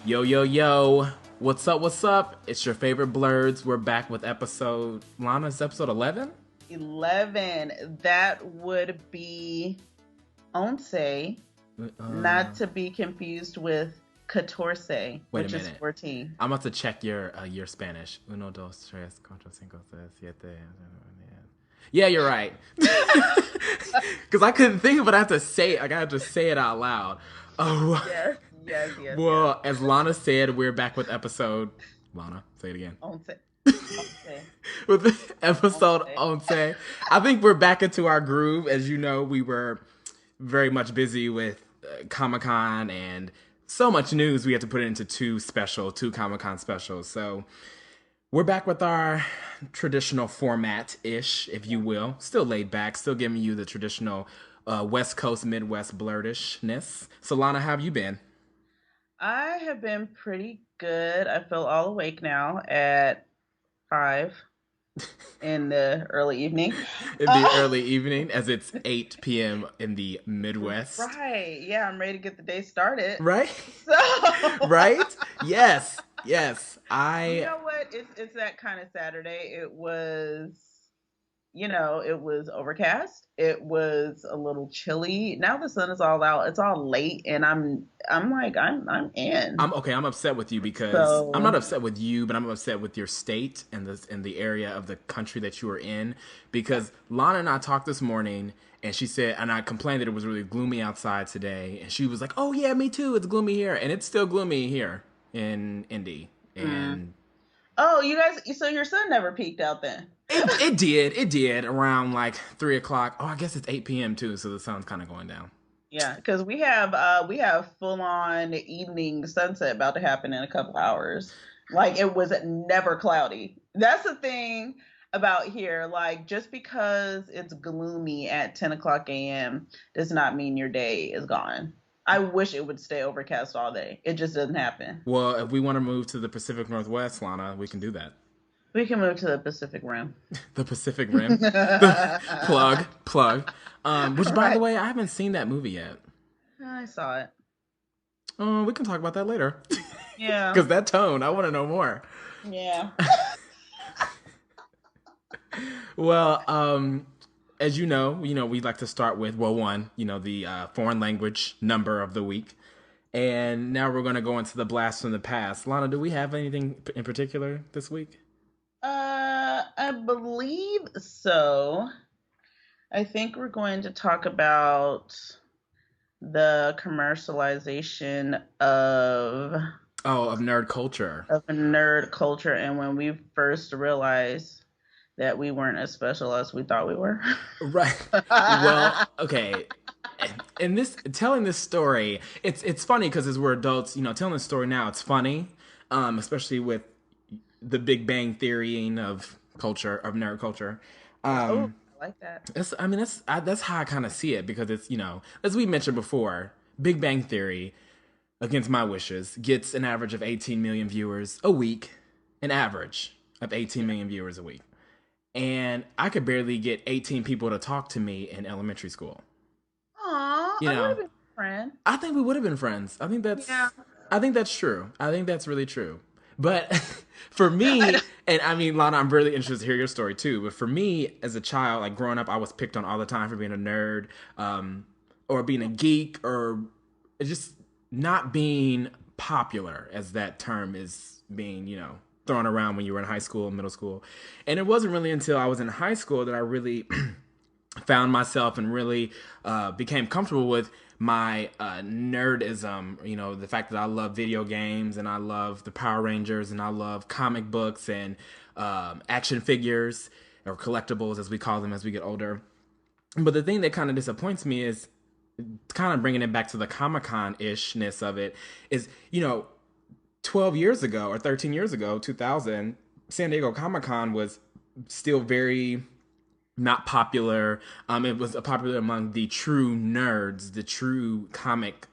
Yo, yo, yo. What's up? What's up? It's your favorite Blerds. We're back with Lana's episode 11? 11. That would be Once, not to be confused with Catorce, Wait a which is minute. 14. I'm about to check your Spanish. Uno, dos, tres, cuatro, cinco, seis, siete. Yeah, you're right. Because I couldn't think of it. I have to say it. I got to say it out loud. Oh, Yes, yes, yes, yes. well, as Lana said, we're back with episode. Lana, say it again. Once. Once. With episode Once. Once. I think we're back into our groove. As you know, we were very much busy with Comic Con and so much news. We had to put it into two Comic Con specials. So we're back with our traditional format ish, if you will. Still laid back, still giving you the traditional West Coast, Midwest blurtishness. So, Lana, how have you been? I have been pretty good. I feel all awake now at 5 in the early evening. In the early evening, as it's 8 p.m. in the Midwest. Right. Yeah, I'm ready to get the day started. Right? So, Right? Yes. Yes. you know what? It's that kind of Saturday. It was overcast. It was a little chilly. Now the sun is all out. It's all late, and I'm in. I'm upset with you because I'm So not upset with you, but I'm upset with your state and the area of the country that you are in. Because Lana and I talked this morning, and she said, and I complained that it was really gloomy outside today, and she was like, "Oh yeah, me too. It's gloomy here, and it's still gloomy here in Indy." And oh, you guys. So your sun never peaked out then. it did around like 3 o'clock. Oh, I guess it's 8 p.m. too, so the sun's kind of going down. Yeah, because we have full on evening sunset about to happen in a couple hours. Like it was never cloudy. That's the thing about here. Like just because it's gloomy at 10 o'clock a.m. does not mean your day is gone. I wish it would stay overcast all day. It just doesn't happen. Well, if we want to move to the Pacific Northwest, Lana, we can do that. We can move to the Pacific Rim. The Pacific Rim. Plug. Which, by the Right. way, I haven't seen that movie yet. I saw it. We can talk about that later. Yeah. Because that tone, I want to know more. Yeah. Well, as we like to start with, well, one, the foreign language number of the week. And now we're going to go into the blast from the past. Lana, do we have anything in particular this week? I believe so. I think we're going to talk about the commercialization Of nerd culture. of nerd culture and when we first realized that we weren't as special as we thought we were. Right. Well, okay. And telling this story, it's funny because as we're adults, telling this story now, it's funny, especially with the Big Bang theorying of culture, of nerd culture. Oh, I like that. That's how I kind of see it because it's, as we mentioned before, Big Bang Theory, against my wishes, gets an average of 18 million viewers a week, an average of 18 million viewers a week. And I could barely get 18 people to talk to me in elementary school. Aw, You I would know, have been a friend. I think we would have been friends. Yeah. I think that's true. I think that's really true. But for me, and I mean, Lana, I'm really interested to hear your story too. But for me, as a child, like growing up, I was picked on all the time for being a nerd, or being a geek, or just not being popular, as that term is being, thrown around when you were in high school, middle school. And it wasn't really until I was in high school that I really found myself and really became comfortable with my nerdism. The fact that I love video games and I love the Power Rangers and I love comic books and action figures or collectibles, as we call them as we get older. But the thing that kind of disappoints me is kind of bringing it back to the Comic-Con ishness of it is, 12 years ago or 13 years ago, 2000, San Diego Comic-Con was still very not popular. It was popular among the true nerds, the true comic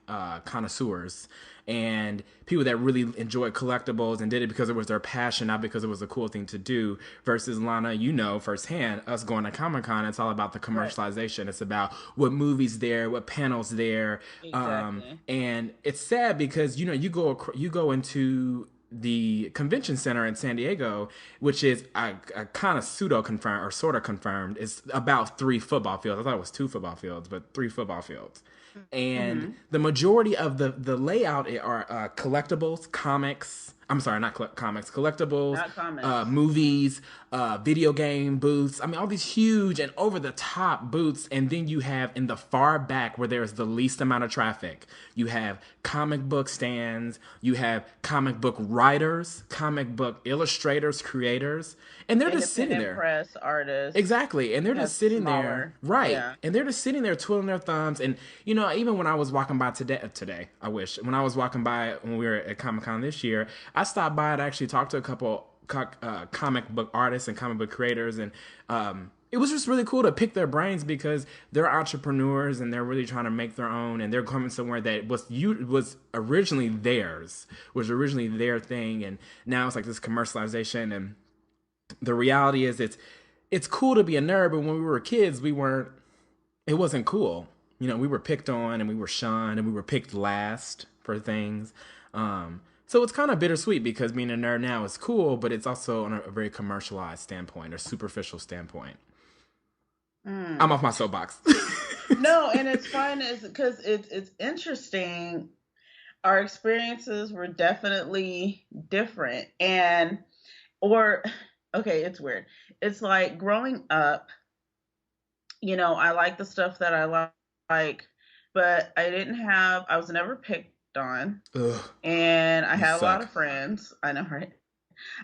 connoisseurs, and people that really enjoyed collectibles and did it because it was their passion, not because it was a cool thing to do. Versus Lana, you know firsthand, us going to Comic Con, it's all about the Right. commercialization. It's about what movies there, what panels there, Exactly. and it's sad because you go into the convention center in San Diego, which is a kind of pseudo confirmed or sort of confirmed, is about 3 football fields. I thought it was 2 football fields, but 3 football fields. And Mm-hmm. the majority of the layout are collectibles, comics. I'm sorry, not comics, collectibles, Not comics. movies, video game booths. I mean, all these huge and over the top booths. And then you have in the far back where there's the least amount of traffic, you have comic book stands, you have comic book writers, comic book illustrators, creators, and they're just sitting Independent there. press artists. Exactly. And they're just That's sitting there. smaller. Right. Yeah. And they're just sitting there twiddling their thumbs. And, even when I was walking by today, I wish, when I was walking by when we were at Comic Con this year, I stopped by to actually talk to a couple comic book artists and comic book creators. And it was just really cool to pick their brains because they're entrepreneurs and they're really trying to make their own. And they're coming somewhere that was originally theirs, was originally their thing. And now it's like this commercialization. And the reality is it's cool to be a nerd, but when we were kids, it wasn't cool. We were picked on and we were shunned and we were picked last for things. So it's kind of bittersweet because being a nerd now is cool, but it's also on a very commercialized standpoint or superficial standpoint. I'm Mm. off my soapbox. No, and it's fun is because it's interesting. Our experiences were definitely different, and or okay, it's weird. It's like growing up. I like the stuff that I like, but I was never picked on, Ugh, and I you had a lot of suck. friends. I know, right?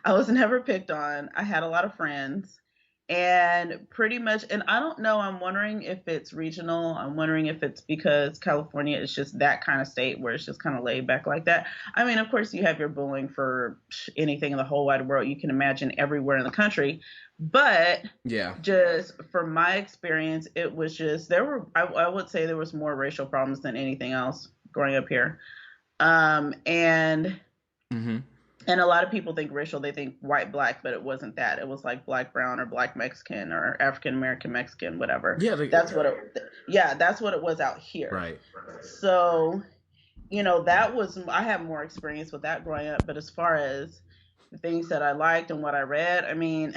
I was never picked on. I had a lot of friends. And pretty much, and I don't know, I'm wondering if it's regional. I'm wondering if it's because California is just that kind of state where it's just kind of laid back like that. I mean, of course, you have your bullying for anything in the whole wide world you can imagine everywhere in the country. But Yeah. just from my experience, it was just, I would say there was more racial problems than anything else growing up here. And Mm-hmm. a lot of people think racial, they think white, black, but it wasn't that. It was like black, brown, or black Mexican, or African American Mexican, whatever. Yeah. That's what it was out here. Right. So, I have more experience with that growing up. But as far as the things that I liked and what I read, I mean,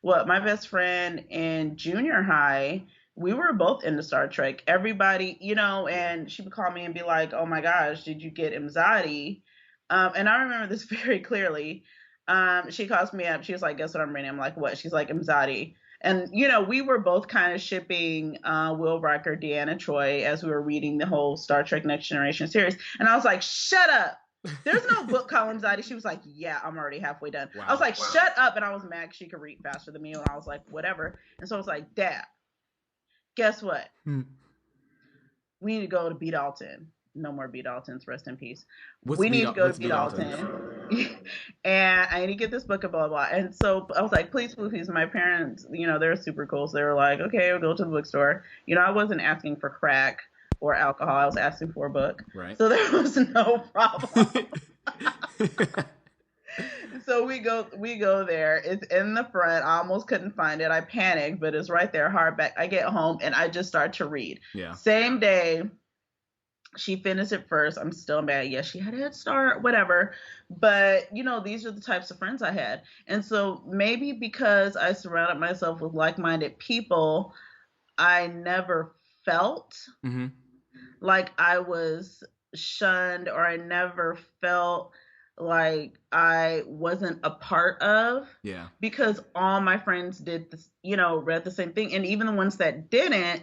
what my best friend in junior high, we were both into Star Trek. Everybody, and she would call me and be like, "Oh my gosh, did you get anxiety?" And I remember this very clearly. She calls me up. She was like, "Guess what I'm reading?" I'm like, "What?" She's like, "Anxiety." And we were both kind of shipping Will Riker, Deanna Troy as we were reading the whole Star Trek Next Generation series. And I was like, "Shut up! There's no book called Anxiety." She was like, "Yeah, I'm already halfway done." I was Wow. like, "Shut up!" And I was mad 'cause she could read faster than me, and I was like, "Whatever." And so I was like, "Dad, guess what? Hmm. We need to go to B. Dalton. No more B. Daltons. Rest in peace. We need to go to What's B. B Daltons? Dalton." And I need to get this book and blah, blah, blah. And so I was like, "Please, please, please." My parents, they're super cool. So they were like, "Okay, we'll go to the bookstore." I wasn't asking for crack or alcohol. I was asking for a book. Right. So there was no problem. So we go there. It's in the front. I almost couldn't find it. I panicked, but it's right there, hardback. I get home and I just start to read. Yeah. Same day, she finished it first. I'm still mad. Yes, she had a head start, whatever. But these are the types of friends I had. And so maybe because I surrounded myself with like-minded people, I never felt Mm-hmm. like I was shunned, or I never felt like I wasn't a part of, Yeah. because all my friends did this, read the same thing. And even the ones that didn't,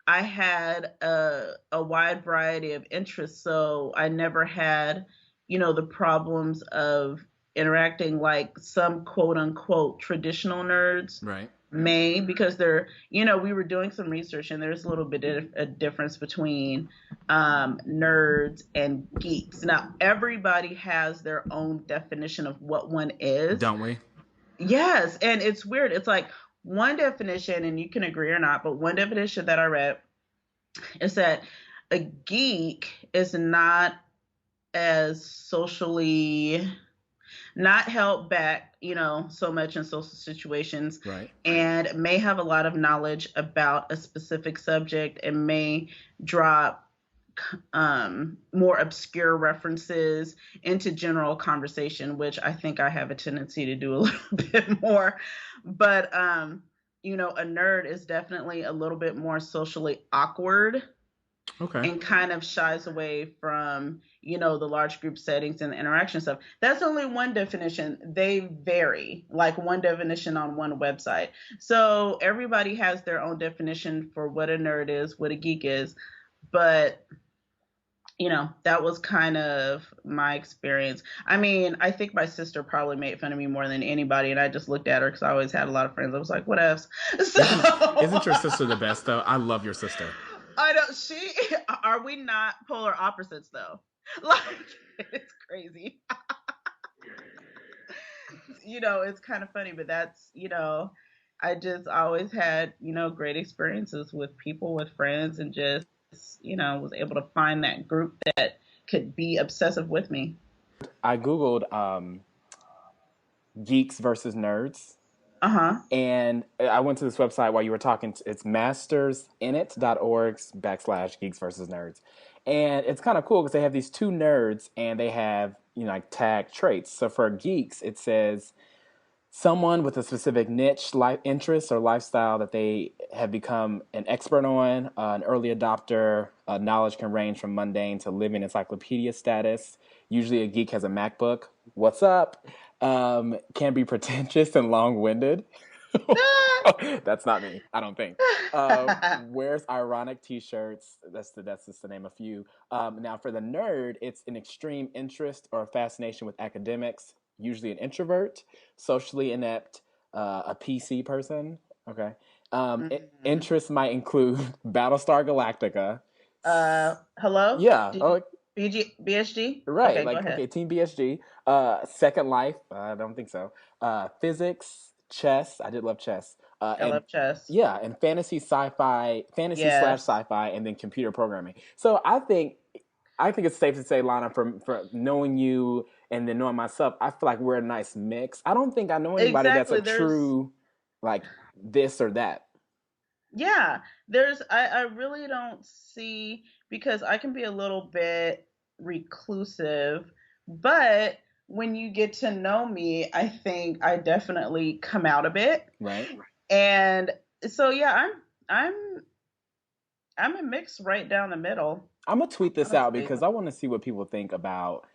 I had a wide variety of interests. So I never had, the problems of interacting like some quote unquote traditional nerds Right. may, because we were doing some research and there's a little bit of a difference between nerds and geeks. Now, everybody has their own definition of what one is. Don't we? Yes, and it's weird. It's like one definition, and you can agree or not, but one definition that I read is that a geek is not as socially not held back, so much in social situations, Right. and may have a lot of knowledge about a specific subject and may drop more obscure references into general conversation, which I think I have a tendency to do a little bit more. But, a nerd is definitely a little bit more socially awkward Okay. and kind of shies away from, the large group settings and the interaction stuff. That's only one definition. They vary, like one definition on one website. So everybody has their own definition for what a nerd is, what a geek is. But, that was kind of my experience. I mean, I think my sister probably made fun of me more than anybody. And I just looked at her because I always had a lot of friends. I was like, what else? So... Isn't your sister the best, though? I love your sister. I know are we not polar opposites though? Like, it's crazy. It's kind of funny, but that's, I just always had, great experiences with people, with friends, and just, was able to find that group that could be obsessive with me. I Googled geeks versus nerds. Uh-huh. And I went to this website while you were talking. It's mastersinit.org/geeks versus nerds. And it's kind of cool because they have these two nerds and they have, like tag traits. So for geeks, it says someone with a specific niche, life interest, or lifestyle that they have become an expert on, an early adopter. Knowledge can range from mundane to living encyclopedia status. Usually a geek has a MacBook. What's up? Can be pretentious and long-winded. That's not me, I don't think. Wears ironic t-shirts. That's just to name a few. Now for the nerd, it's an extreme interest or fascination with academics, usually an introvert, socially inept, a PC person. Okay. Interests might include Battlestar Galactica. Hello? Yeah. BSG? Right. Okay, Like, go ahead. okay, Team BSG. Second Life. I don't think so. Physics, chess. I did love chess. I And love chess. yeah, and fantasy slash Yes. sci-fi, and then computer programming. So I think it's safe to say, Lana, for knowing you and then knowing myself, I feel like we're a nice mix. I don't think I know anybody that's Exactly. a true, like, this or that. Yeah, I really don't see, because I can be a little bit reclusive, but when you get to know me, I think I definitely come out a bit. Right. And so yeah, I'm I'm a mix right down the middle, I'm gonna tweet this out honestly. because I want to see what people think about.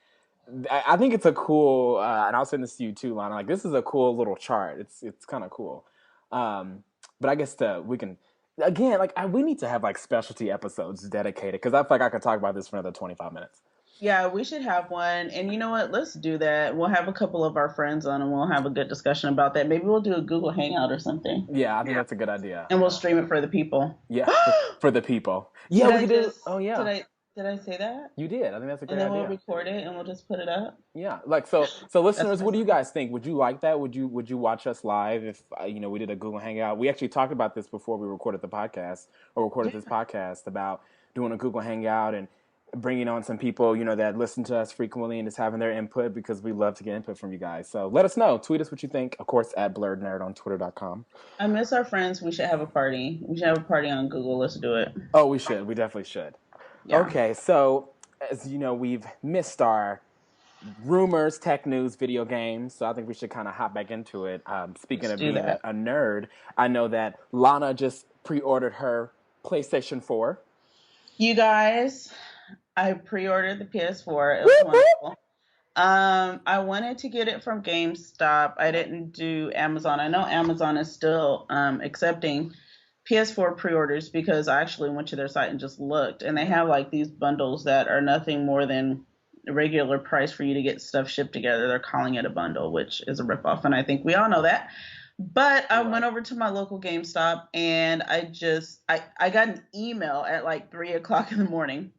I think it's a cool, and I'll send this to you too, Lana. Like, this is a cool little chart. It's kind of cool. But I guess we can again, like, we need to have like specialty episodes dedicated because I feel like I could talk about this for another 25 minutes. Yeah, we should have one. And you know what? Let's do that. We'll have a couple of our friends on and we'll have a good discussion about that. Maybe we'll do a Google Hangout or something. Yeah, I think that's a good idea. And we'll stream it for the people. Yeah, for the people. Yeah, Did we I could do. just Oh yeah, did I say that? you did. I think that's a And great then we'll idea. record it and we'll just put it up. Yeah, like so listeners, what do you awesome. guys think? Would you like that? Would you watch us live if we did a Google Hangout? We actually talked about this before we recorded the podcast or recorded this podcast about doing a Google Hangout and bringing on some people that listen to us frequently and just having their input because we love to get input from you guys. So let us know. Tweet us what you think. Of course, at BlerdNerd on Twitter.com. I miss our friends. We should have a party. We should have a party on Google. Let's do it. Oh, we should. We definitely should. Yeah. Okay, so as you know, we've missed our rumors, tech news, video games. So I think we should kind of hop back into it. Speaking of being a nerd, I know that Lana just pre-ordered her PlayStation 4. You guys, I pre-ordered the PS4. It was wonderful. I wanted to get it from GameStop. I didn't do Amazon. I know Amazon is still accepting PS4 pre-orders because I actually went to their site and just looked, and they have like these bundles that are nothing more than the regular price for you to get stuff shipped together. They're calling it a bundle, which is a ripoff, and I think we all know that. But I went over to my local GameStop and I got an email at like 3:00 in the morning,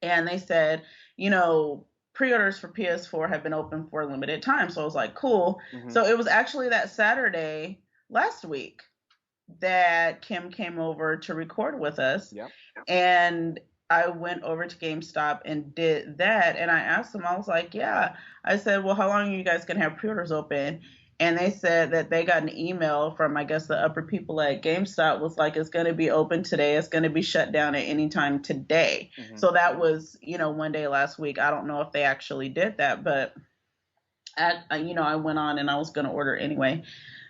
and they said, pre-orders for PS4 have been open for a limited time. So I was like, cool. Mm-hmm. So it was actually that Saturday last week that Kim came over to record with us. Yep. And I went over to GameStop and did that. And I asked them, I was like, yeah. I said, well, how long are you guys going to have pre orders open? And they said that they got an email from, I guess, the upper people at GameStop was like, it's going to be open today. It's going to be shut down at any time today. Mm-hmm. So that was, one day last week. I don't know if they actually did that, but, I went on and I was going to order anyway.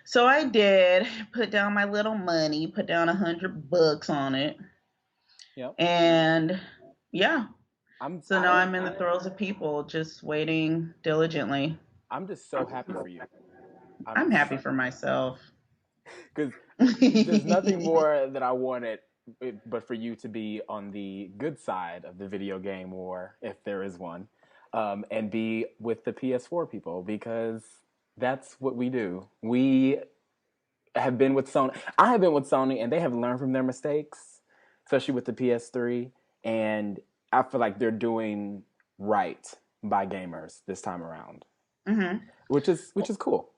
So I did put down my little money, put down $100 on it. Yep. And yeah. Now I'm in the throes of people just waiting diligently. I'm just so happy for you. I'm happy for myself. Because there's nothing more that I wanted but for you to be on the good side of the video game war, if there is one, and be with the PS4 people, because that's what we do. We have been with Sony. I have been with Sony, and they have learned from their mistakes, especially with the PS3, and I feel like they're doing right by gamers this time around, which is cool.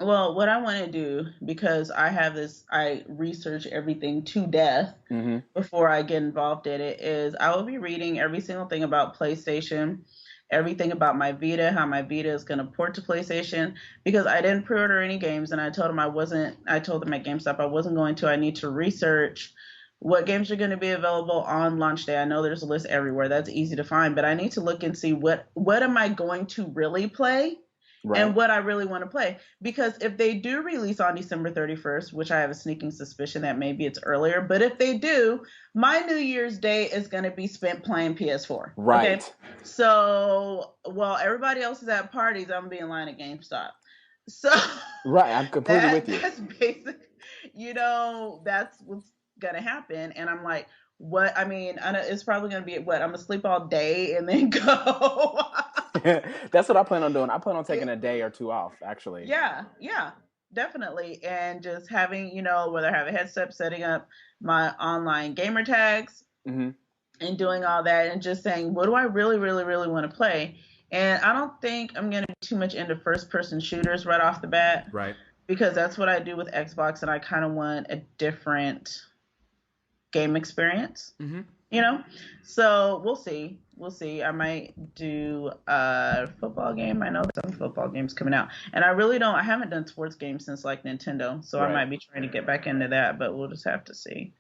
Well, what I want to do, because I research everything to death before I get involved in it, is I will be reading every single thing about PlayStation, everything about my Vita, how my Vita is going to port to PlayStation, because I didn't pre-order any games, and I told them at GameStop I wasn't going to. I need to research what games are going to be available on launch day. I know there's a list everywhere. That's easy to find, but I need to look and see what am I going to really play. Right. And what I really want to play. Because if they do release on December 31st, which I have a sneaking suspicion that maybe it's earlier, but if they do, my New Year's Day is going to be spent playing PS4. Right. Okay? So while everybody else is at parties, I'm going to be in line at GameStop. So right, I'm completely with you. That's basic. That's what's going to happen. And I'm like, what? I mean, I know it's probably going to be I'm going to sleep all day and then go. That's what I plan on doing. I plan on taking a day or two off, actually. Yeah, definitely. And just having, whether I have a headset, setting up my online gamer tags and doing all that and just saying, what do I really, really, really want to play? And I don't think I'm going to be too much into first-person shooters right off the bat. Right. Because that's what I do with Xbox, and I kind of want a different game experience. So we'll see. I might do a football game. I know some football games coming out, and I haven't done sports games since like Nintendo, so right. I might be trying to get back into that, but we'll just have to see.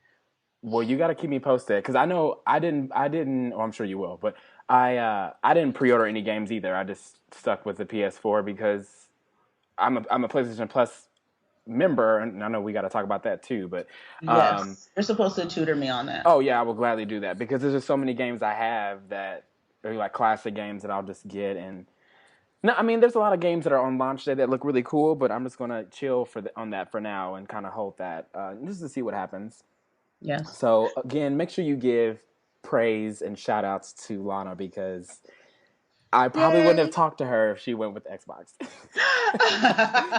Well, you got to keep me posted, because I know I didn't, well, I'm sure you will, but I didn't pre-order any games either. I just stuck with the PS4 because I'm a PlayStation Plus member, and I know we got to talk about that too, but yes, you're supposed to tutor me on that. Oh yeah, I will gladly do that, because there's just so many games I have that are like classic games that I'll just get. And no, I mean, there's a lot of games that are on launch day that look really cool, but I'm just gonna chill on that for now and kind of hold that just to see what happens. Yes. So again, make sure you give praise and shout outs to Lana, because I probably wouldn't have talked to her if she went with Xbox.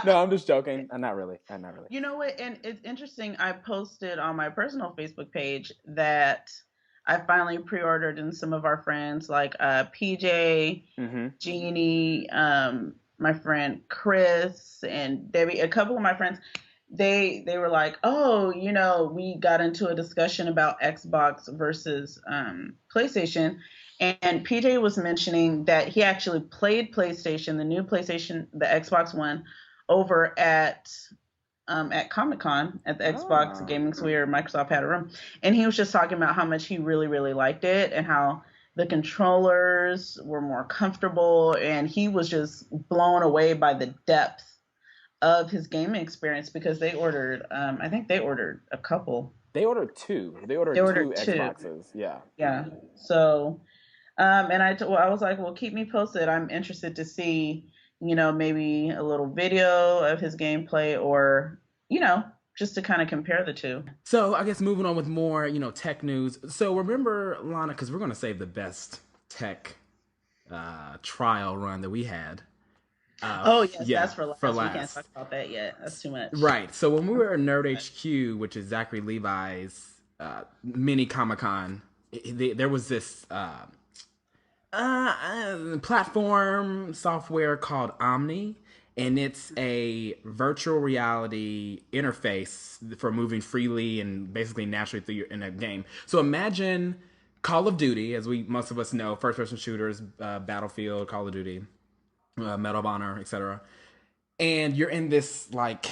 No, I'm just joking. Not really. You know what? And it's interesting. I posted on my personal Facebook page that I finally pre-ordered, and some of our friends like PJ, Jeannie, my friend Chris, and Debbie, a couple of my friends, they were like, oh, we got into a discussion about Xbox versus PlayStation. And PJ was mentioning that he actually played PlayStation, the new PlayStation, the Xbox One, over at Comic-Con at the Xbox Gaming Sphere. Microsoft had a room. And he was just talking about how much he really, really liked it, and how the controllers were more comfortable. And he was just blown away by the depth of his gaming experience, because they ordered, I think they ordered a couple. They ordered two. They ordered two Xboxes. Yeah. Yeah. So... and I was like, well, keep me posted. I'm interested to see, maybe a little video of his gameplay, or, just to kind of compare the two. So I guess moving on with more, tech news. So remember, Lana, because we're going to save the best tech trial run that we had. That's for last. We can't talk about that yet. That's too much. Right. So when we were at Nerd HQ, which is Zachary Levi's mini Comic-Con, there was this... platform software called Omni, and it's a virtual reality interface for moving freely and basically naturally through in a game. So imagine Call of Duty, as we most of us know, first person shooters, Battlefield, Call of Duty, Medal of Honor, etc. And you're in this like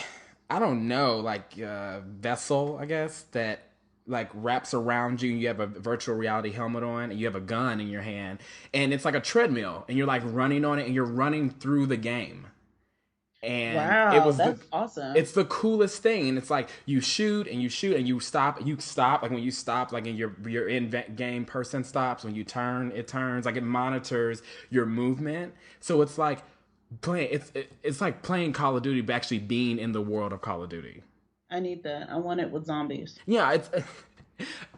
I don't know, like vessel, I guess, that like wraps around you. You have a virtual reality helmet on, and you have a gun in your hand, and it's like a treadmill, and you're like running on it, and you're running through the game. And it Wow, was the that's awesome. it's the coolest thing. And it's like you shoot and you shoot and you stop like when you stop like in your in game person stops, when you turn it turns, like it monitors your movement. So it's like playing it's like playing Call of Duty but actually being in the world of Call of Duty. I need that. I want it with zombies. Yeah, it's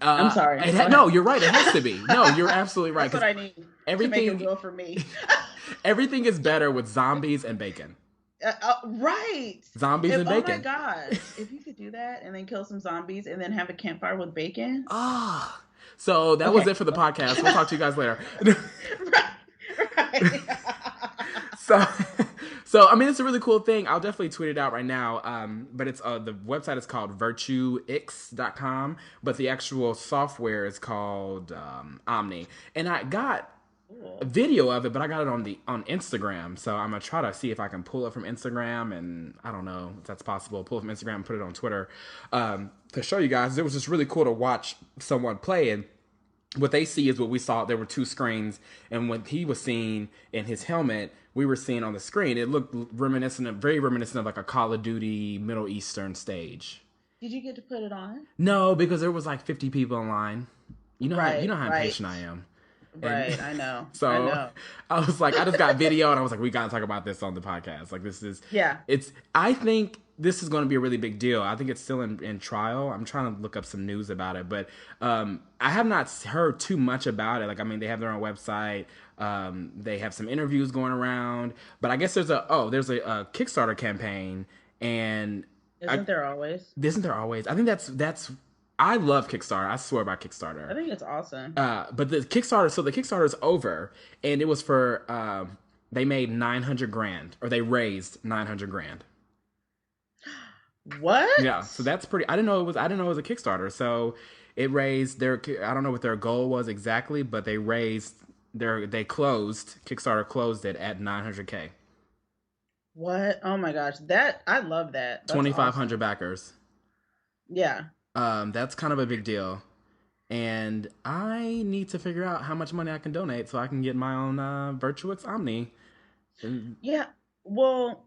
I'm sorry. Go no, ahead. you're right. It has to be. No, you're absolutely right. That's what Because I need to make it everything real for me. everything is better with zombies and bacon. Right. Zombies If, and oh my bacon. gosh. If you could do that and then kill some zombies and then have a campfire with bacon. Ah. So that was Okay. it for the podcast. We'll talk to you guys later. Right. so so I mean it's a really cool thing. I'll definitely tweet it out right now. But it's the website is called virtuex.com, but the actual software is called Omni. And I got a Cool. video of it, but I got it on Instagram. So I'm gonna try to see if I can pull it from Instagram, and I don't know if that's possible. Pull it from Instagram and put it on Twitter to show you guys. It was just really cool to watch someone play, and what they see is what we saw. There were two screens, and what he was seeing in his helmet, we were seeing on the screen. It looked very reminiscent of like a Call of Duty Middle Eastern stage. Did you get to put it on? No, because there was like 50 people in line. You know how Right. impatient I am. And Right. I know. so I know. I was like, I just got video, and I was like, we gotta talk about this on the podcast. Like, this is, Yeah. I think this is going to be a really big deal. I think it's still in trial. I'm trying to look up some news about it, but I have not heard too much about it. Like, I mean, they have their own website. They have some interviews going around, but I guess there's a Kickstarter campaign, and Isn't there always? isn't there always? I think that's. I love Kickstarter. I swear by Kickstarter. I think it's awesome. But the Kickstarter is over, and it was for they made 900 grand, or they raised 900 grand. What? Yeah, so that's pretty. I didn't know it was a Kickstarter. So it raised their. I don't know what their goal was exactly, but they raised Kickstarter closed it at 900K. What? Oh my gosh. That I love that. That's 2,500 awesome. backers. Yeah. That's kind of a big deal. And I need to figure out how much money I can donate so I can get my own Virtuix Omni. And Yeah. Well,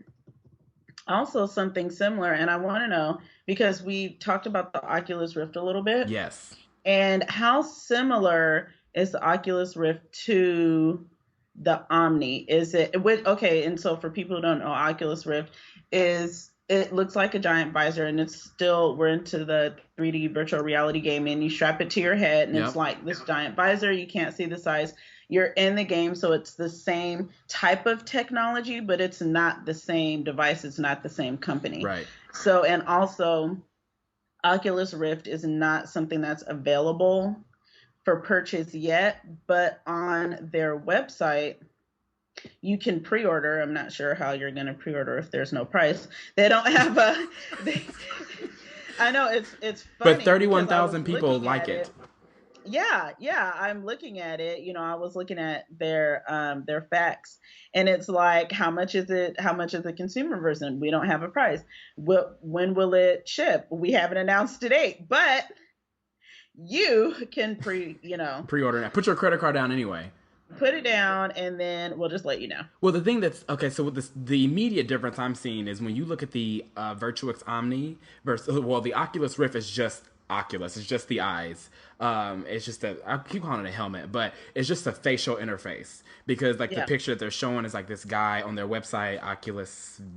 also something similar, and I want to know because we talked about the Oculus Rift a little bit, yes. and how similar is the Oculus Rift to the Omni? Is it with okay? And so for people who don't know, Oculus Rift is it looks like a giant visor, and it's still we're into the 3D virtual reality game, and you strap it to your head, and it's Yep. like this giant visor. You can't see the size. You're in the game, so it's the same type of technology, but it's not the same device. It's not the same company. Right. So, and also, Oculus Rift is not something that's available for purchase yet, but on their website, you can pre-order. I'm not sure how you're going to pre-order if there's no price. They don't have a. They, I know it's funny. But 31,000 because I was people looking like at it. Yeah, I'm looking at it. You know, I was looking at their facts, and it's like, how much is it? How much is the consumer version? We don't have a price. When will it ship? We haven't announced a date, but you can Pre-order now. Put your credit card down anyway. put it down, and then we'll just let you know. Well, the thing that's okay. So with the immediate difference I'm seeing is when you look at the Virtuix Omni versus the Oculus Rift is just Oculus. It's just the eyes. It's just I keep calling it a helmet, but it's just a facial interface because like the Yeah. picture that they're showing is like this guy on their website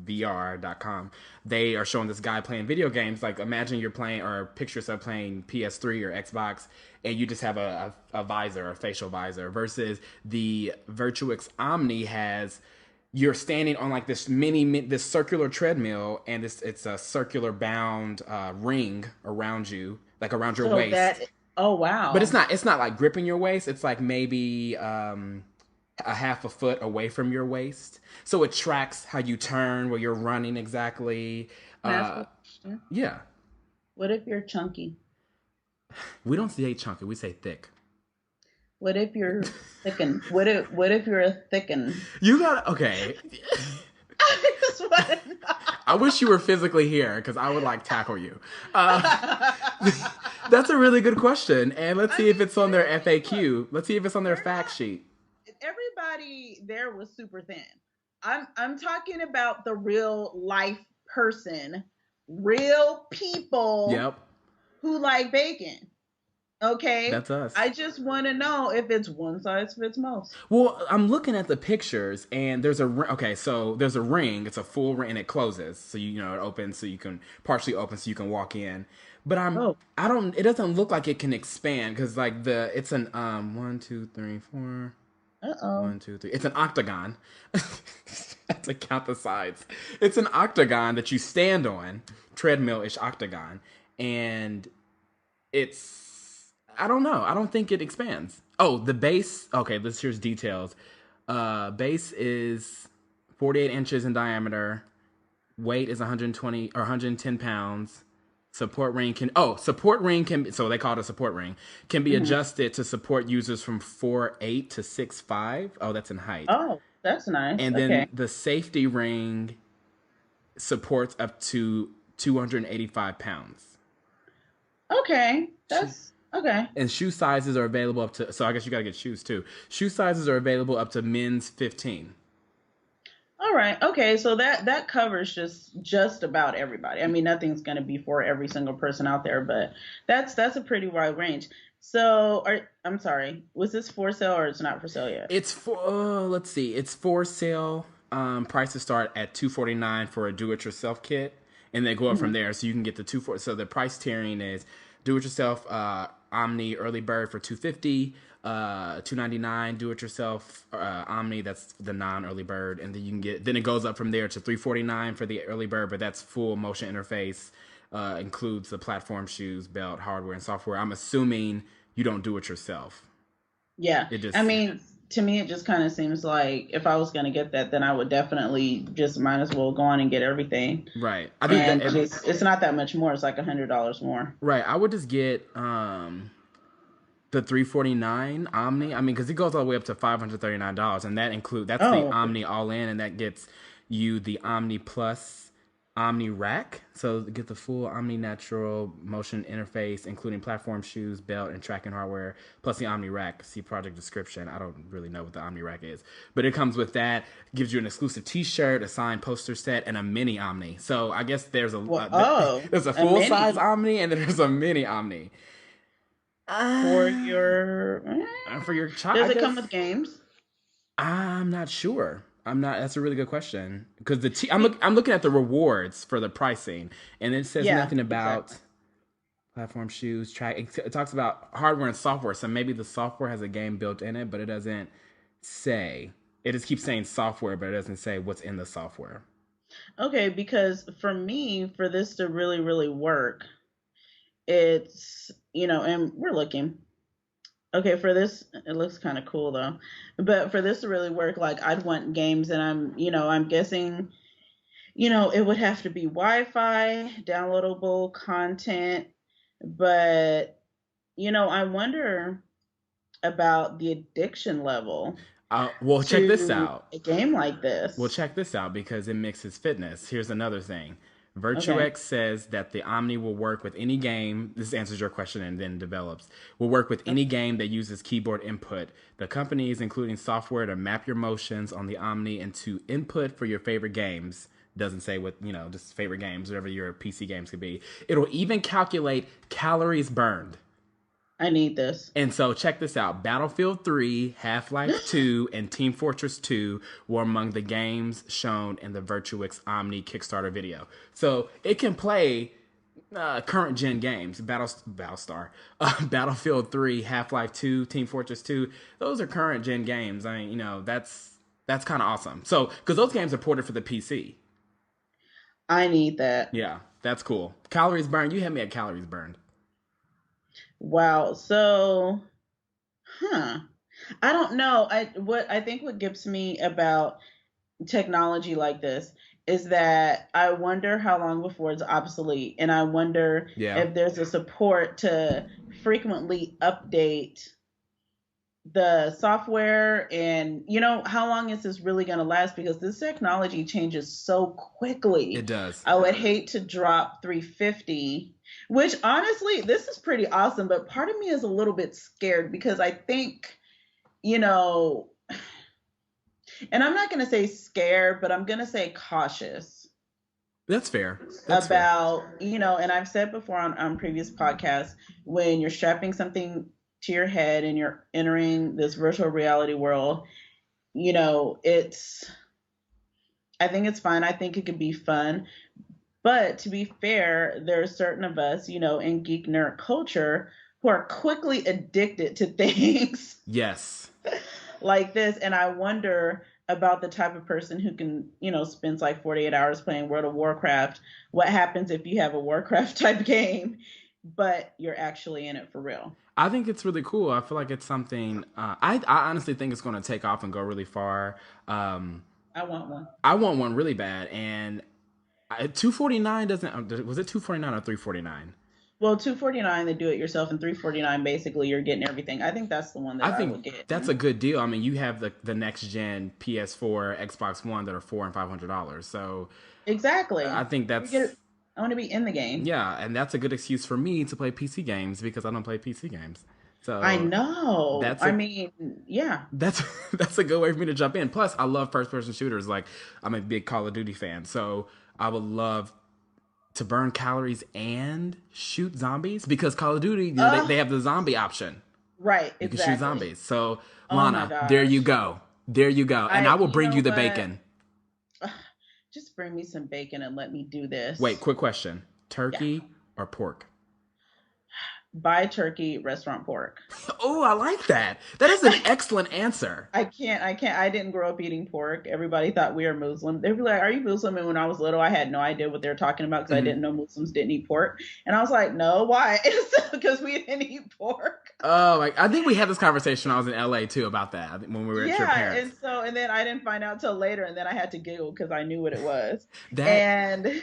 oculusvr.com. They are showing this guy playing video games. Like imagine you're playing or picture yourself playing PS3 or Xbox, and you just have a visor, a facial visor, versus the Virtuix Omni has. You're standing on like this this circular treadmill, and it's a circular bound ring around you, like around your So waist. oh wow. But it's not like gripping your waist. It's like maybe a half a foot away from your waist. So it tracks how you turn, where you're running exactly. Can I ask Uh, a question? yeah. What if you're chunky? We don't say chunky, we say thick. What if you're thicken? What if you're a thicken? You got okay. I just want to I wish you were physically here because I would like tackle you. That's a really good question, and let's see if it's on their FAQ. Let's see if it's on their we're fact not. sheet. Everybody there was super thin. I'm talking about the real life person, real people Yep, who like bacon. Okay, that's us. I just want to know if it's one size fits most. Well, I'm looking at the pictures, and there's a okay. So there's a ring. It's a full ring, and it closes. So you know it opens, so you can partially open, so you can walk in. But Oh, I don't. It doesn't look like it can expand because like it's an one, two, three, four. uh-oh. 1, 2, 3. It's an octagon. I have to count the sides. It's an octagon that you stand on, treadmill-ish octagon, and it's I don't know. I don't think it expands. Oh, the base. Okay, here's details. Base is 48 inches in diameter. Weight is 120 or 110 pounds. Support ring can so they call it a support ring can be Mhm. adjusted to support users from 4'8" to 6'5". Oh, that's in height. Oh, that's nice. And Okay. then the safety ring supports up to 285 pounds. Okay. That's okay. And shoe sizes are available up to, so I guess you got to get shoes too. Shoe sizes are available up to men's 15. All right. Okay. So that covers just about everybody. I mean, nothing's going to be for every single person out there, but that's a pretty wide range. So, I'm sorry. Was this for sale or it's not for sale yet? It's for, let's see, it's for sale. Prices start at $249 for a do-it-yourself kit, and they go up from Hmm. there. So you can get the so the price tiering is do-it-yourself Omni early bird for $250, $299 do-it-yourself Omni, that's the non-early bird, and then it goes up from there to $349 for the early bird, but that's full motion interface, includes the platform, shoes, belt, hardware, and software. I'm assuming you don't do it yourself. Yeah. It I just mean, to me, it just kind of seems like if I was going to get that, then I would definitely just might as well go on and get everything. right. I think that And just, it's not that much more. It's like $100 more. right. I would just get the 349 Omni. I mean, because it goes all the way up to $539, and that's the Oh, Omni all in, and that gets you the Omni Plus Omni Rack. So get the full Omni Natural motion interface, including platform, shoes, belt, and tracking hardware, plus the Omni Rack. See project description. I don't really know what the Omni Rack is, but it comes with that. Gives you an exclusive T-shirt, a signed poster set, and a mini Omni. So I guess well, oh, there's a a full size mini Omni, and then there's a mini Omni. for Uh, your. for your child, I Does it come guess with games? I'm not sure. I'm not. That's a really good question because Be- I'm looking at the rewards for the pricing, and it says yeah, nothing about exactly. platform, shoes, track. It talks about hardware and software. So maybe the software has a game built in it, but it doesn't say. It just keeps saying software, but it doesn't say what's in the software. Okay, because for me, for this to really, really work, it's, and we're looking. Okay, for this, it looks kind of cool though. But for this to really work, like I'd want games, and I'm guessing, it would have to be Wi-Fi, downloadable content. But, I wonder about the addiction level Well, check this to out. a game like Well, this. check this out because it mixes fitness. Here's another thing. Okay. VirtuX says that the Omni will work with any game. This answers your question and then develops. Will work with any game that uses keyboard input. The company is including software to map your motions on the Omni into input for your favorite games. Doesn't say what, just favorite games, whatever your PC games could be. It'll even calculate calories burned. I need this. And so check this out. Battlefield 3, Half-Life 2, and Team Fortress 2 were among the games shown in the VirtuX Omni Kickstarter video. So it can play current gen games. Battlestar, Battlefield 3, Half-Life 2, Team Fortress 2. Those are current gen games. I mean, that's kind of awesome. So because those games are ported for the PC. I need that. Yeah, that's cool. Calories burned. You had me at calories burned. Wow. So, huh. I don't know. I think what gets me about technology like this is that I wonder how long before it's obsolete, and I wonder Yeah. if there's a support to frequently update the software, and how long is this really going to last, because this technology changes so It quickly. does. I would hate to drop 350, which honestly this is pretty awesome, but part of me is a little bit scared because I think, you know and I'm not going to say scared, but I'm going to say cautious That's fair. That's fair. about, and I've said before on previous podcasts, when you're strapping something to your head and you're entering this virtual reality world, it's, I think it's fine. I think it could be fun. But to be fair, there are certain of us, in geek nerd culture who are quickly addicted to things Yes. like this. And I wonder about the type of person who can, spends like 48 hours playing World of Warcraft. What happens if you have a Warcraft type game, but you're actually in it for real? I think it's really cool. I feel like it's something. I honestly think it's going to take off and go really far. I want one. I want one really bad, and 249 doesn't. Was it 249 or 349? Well, 249 they do it yourself, and 349 basically you're getting everything. I think that's the one I that I think would get. that's a good deal. I mean, you have the next gen PS4, Xbox One that are $400 and $500. So Exactly. I think You get that's it. I want to be in the game. yeah, and that's a good excuse for me to play PC games because I don't play PC games. I So know. that's I a mean, yeah. that's that's a good way for me to jump in. Plus, I love first person shooters. Like I'm a big Call of Duty fan, so I would love to burn calories and shoot zombies because Call of Duty they have the zombie option. Right, You can shoot exactly. zombies. So Oh my Lana, there you gosh. go, there you go, and I will You bring know you the what? bacon. Just bring me some bacon and let me do this. Wait, quick question: Yeah. turkey or pork? Buy turkey, restaurant pork. Oh, I like that. That is an excellent answer. I can't. I didn't grow up eating pork. Everybody thought we were Muslim. They'd be like, "Are you Muslim?" And when I was little, I had no idea what they were talking about because I Mm-hmm. didn't know Muslims didn't eat pork. And I was like, "No, why?" Because we didn't eat pork. Oh, like I think we had this conversation when I was in LA too about that. I think when we were at your Yeah, parents. and then I didn't find out till later, and then I had to giggle because I knew what it was. That And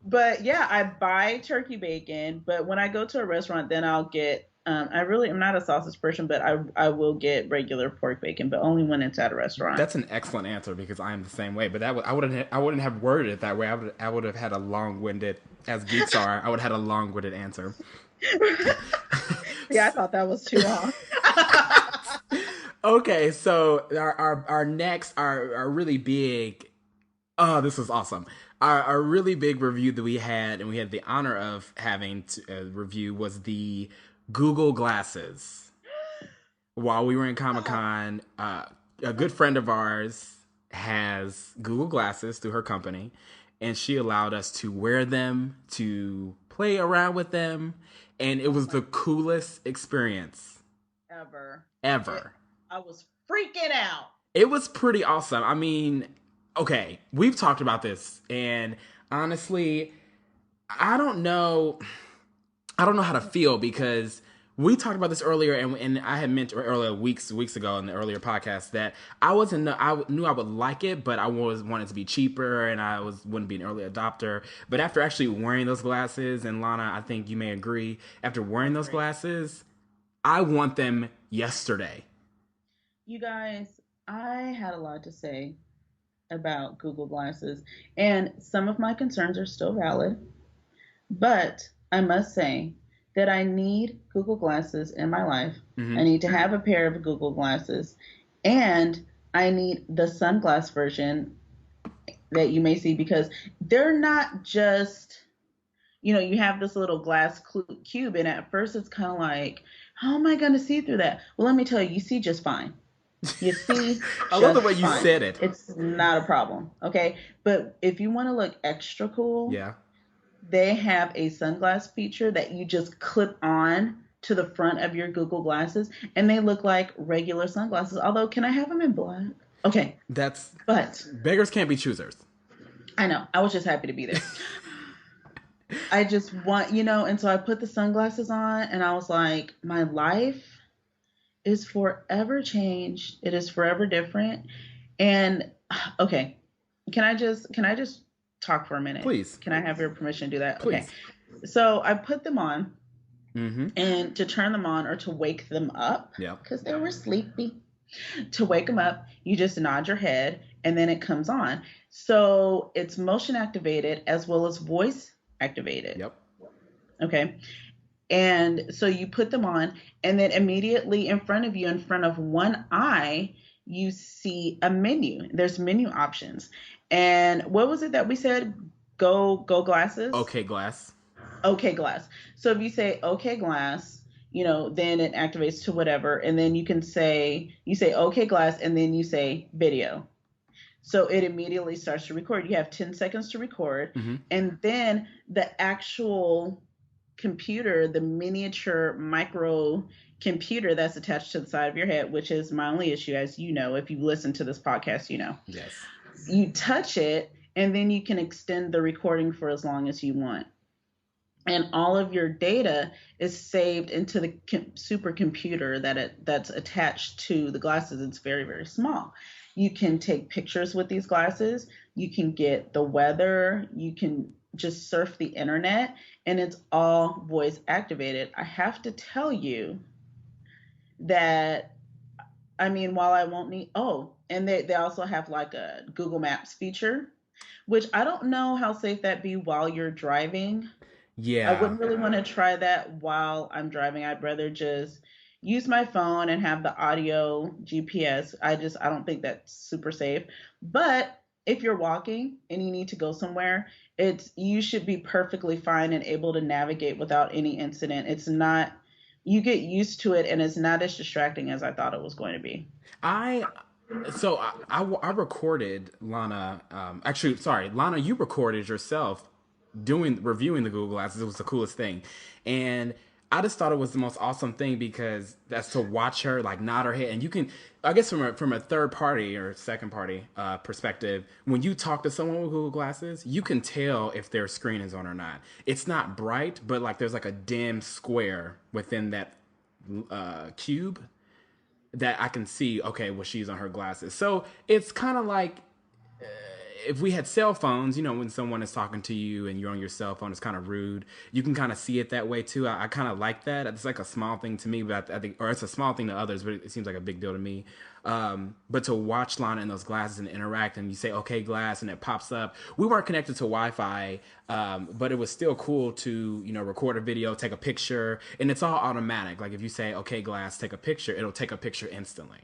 but yeah, I buy turkey bacon, but when I go to a restaurant, then I'll get. I really am not a sausage person, but I will get regular pork bacon, but only when it's at a restaurant. that's an excellent answer because I am the same way. But I wouldn't have worded it that way. I would have had a long winded, as geeks are. I would have had a long winded answer. Yeah, I thought that was too long. Okay, so our next our really big. Oh, this was awesome. Our really big review that we had, and we had the honor of having to review, was the Google glasses. While we were in Comic Con, a good friend of ours has Google glasses through her company, and she allowed us to wear them, to play around with them, and it was the coolest experience Ever. ever. I was freaking out. It was pretty awesome. I mean, okay, we've talked about this, and honestly, I don't know. I don't know how to feel because we talked about this earlier, and I had mentioned earlier weeks ago in the earlier podcast that I wasn't. I knew I would like it, but I was wanted to be cheaper, and wouldn't be an early adopter. But after actually wearing those glasses, and Lana, I think you may agree, after wearing those glasses, I want them yesterday. You guys, I had a lot to say about Google Glasses, and some of my concerns are still valid, but I must say that I need Google Glasses in my life. I Mm-hmm. need to have a pair of Google Glasses, and I need the sunglass version that you may see, because they're not just, you have this little glass cube, and at first it's kind of like, how am I going to see through that? Well, let me tell you, you see just fine. You see I love the just way you fine. said it. It's not a problem. Okay. But if you want to look extra cool, Yeah. they have a sunglass feature that you just clip on to the front of your Google glasses, and they look like regular sunglasses. Although, can I have them in black? Okay. That's But beggars can't be choosers. I know. I was just happy to be there. I just want, and so I put the sunglasses on, and I was like, my life is forever changed. It is forever different. And okay, can I just talk for a minute? Please, Can I have your permission to do that? Okay. please. So I put them on, Mm-hmm. and to turn them on or to wake them up Yep. because they were sleepy. To wake them up, you just nod your head and then it comes on. So it's motion activated as well as voice activated. Yep. Okay. And so you put them on, and then immediately in front of you, in front of one eye, you see a menu. There's menu options. And what was it that we said? Go glasses? Okay, glass. Okay, glass. So if you say okay, glass, then it activates to whatever. And then you say okay, glass, and then you say video. So it immediately starts to record. You have 10 seconds to record. Mm-hmm. And then the actual computer, the miniature micro computer that's attached to the side of your head, which is my only issue, as you know, if you listen to this podcast, Yes. you touch it and then you can extend the recording for as long as you want. And all of your data is saved into the supercomputer that's attached to the glasses. It's very, very small. You can take pictures with these glasses. You can get the weather. You can just surf the internet, and it's all voice activated. I have to tell you that, I mean, while I won't need, and they also have like a Google Maps feature, which I don't know how safe that be while you're driving. I Yeah. wouldn't really want to try that while I'm driving. I'd rather just use my phone and have the audio GPS. I don't think that's super safe. But if you're walking and you need to go somewhere, you should be perfectly fine and able to navigate without any incident. It's not, you get used to it and it's not as distracting as I thought it was going to be. I so I recorded Lana. Actually, sorry, Lana, you recorded yourself doing reviewing the Google Glasses. It was the coolest thing, and I just thought it was the most awesome thing because that's to watch her like nod her head, and you can, I guess, from a third party or second party perspective, when you talk to someone with Google Glasses, you can tell if their screen is on or not. It's not bright, but like there's like a dim square within that cube that I can see, okay, well, she's on her glasses. So it's kind of like if we had cell phones, when someone is talking to you and you're on your cell phone, it's kind of rude. You can kind of see it that way too. I kind of like that. It's like a small thing to me, but I think, or it's a small thing to others, but it seems like a big deal to me. But to watch Lana in those glasses and interact, and you say, okay, glass, and it pops up. We weren't connected to Wi-Fi, but it was still cool to, record a video, take a picture, and it's all automatic. Like if you say, okay, glass, take a picture, it'll take a picture instantly.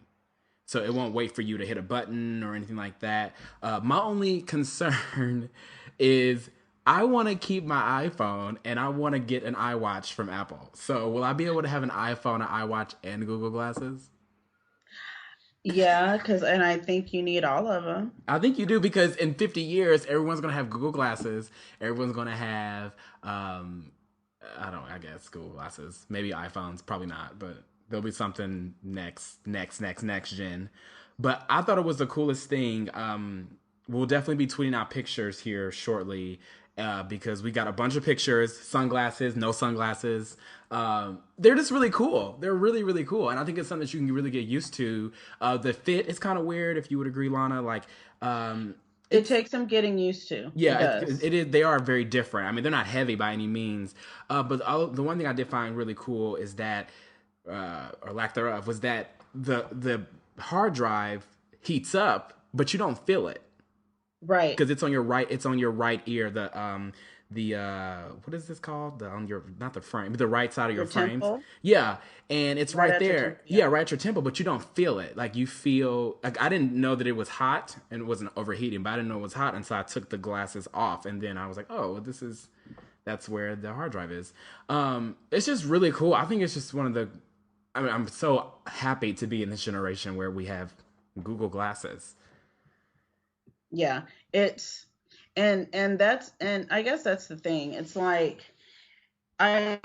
So it won't wait for you to hit a button or anything like that. My only concern is I want to keep my iPhone and I want to get an iWatch from Apple. So will I be able to have an iPhone, an iWatch, and Google Glasses? Yeah, and I think you need all of them. I think you do because in 50 years, everyone's going to have Google Glasses. Everyone's going to have, I guess Google Glasses. Maybe iPhones, probably not, but there'll be something next gen. But I thought it was the coolest thing. We'll definitely be tweeting out pictures here shortly because we got a bunch of pictures, sunglasses, no sunglasses. They're just really cool. They're really, really cool. And I think it's something that you can really get used to. The fit is kind of weird, if you would agree, Lana. Like, it takes some getting used to. Yeah, it is. They are very different. I mean, they're not heavy by any means. But the one thing I did find really cool is that, or lack thereof, was that the hard drive heats up, but you don't feel it. Right. Because it's on your right. It's on your right ear. The what is this called? The on your, not the frame, but the right side of your frames. Temple? Yeah, and it's right there. Yeah, right at your temple, but you don't feel it. Like you feel like I didn't know that it was hot and it wasn't overheating, but I didn't know it was hot until I took the glasses off, and then I was like, oh, that's where the hard drive is. It's just really cool. I think it's just one of the. I mean, I'm so happy to be in this generation where we have Google Glasses. Yeah, it's and I guess that's the thing. It's like I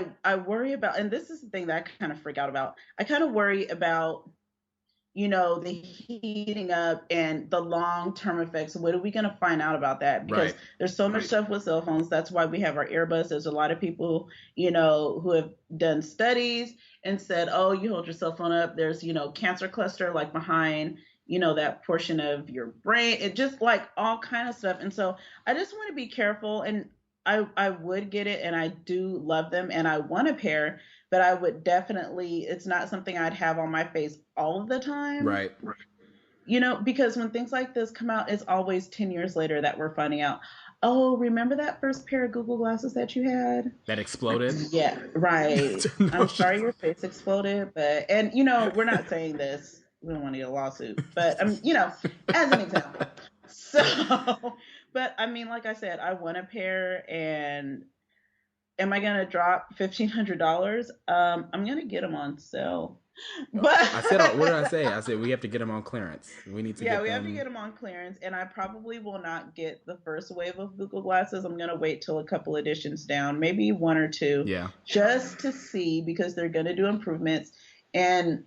worry about, and this is the thing that I kind of freak out about. I kind of worry about the heating up and the long-term effects. What are we going to find out about that? Because Right. there's so much stuff with cell phones. That's why we have our earbuds. There's a lot of people, who have done studies and said, oh, you hold your cell phone up, there's, cancer cluster like behind, that portion of your brain. It just like all kind of stuff. And so I just want to be careful. And I would get it, and I do love them, and I want a pair, but I would definitely, it's not something I'd have on my face all of the time, Right. because when things like this come out, it's always 10 years later that we're finding out, oh, remember that first pair of Google glasses that you had? That exploded. Yeah, right. No, I'm sorry your face exploded, but, and, we're not saying this. We don't want to get a lawsuit, but, as an example. So, but I mean, like I said, I want a pair, and am I gonna drop $1,500? I'm gonna get them on sale. But I said, what did I say? I said we have to get them on clearance. We need to yeah, get we them. have to get them on clearance, and I probably will not get the first wave of Google Glasses. I'm gonna wait till a couple editions down, maybe one or two, Yeah. just to see, because they're gonna do improvements, and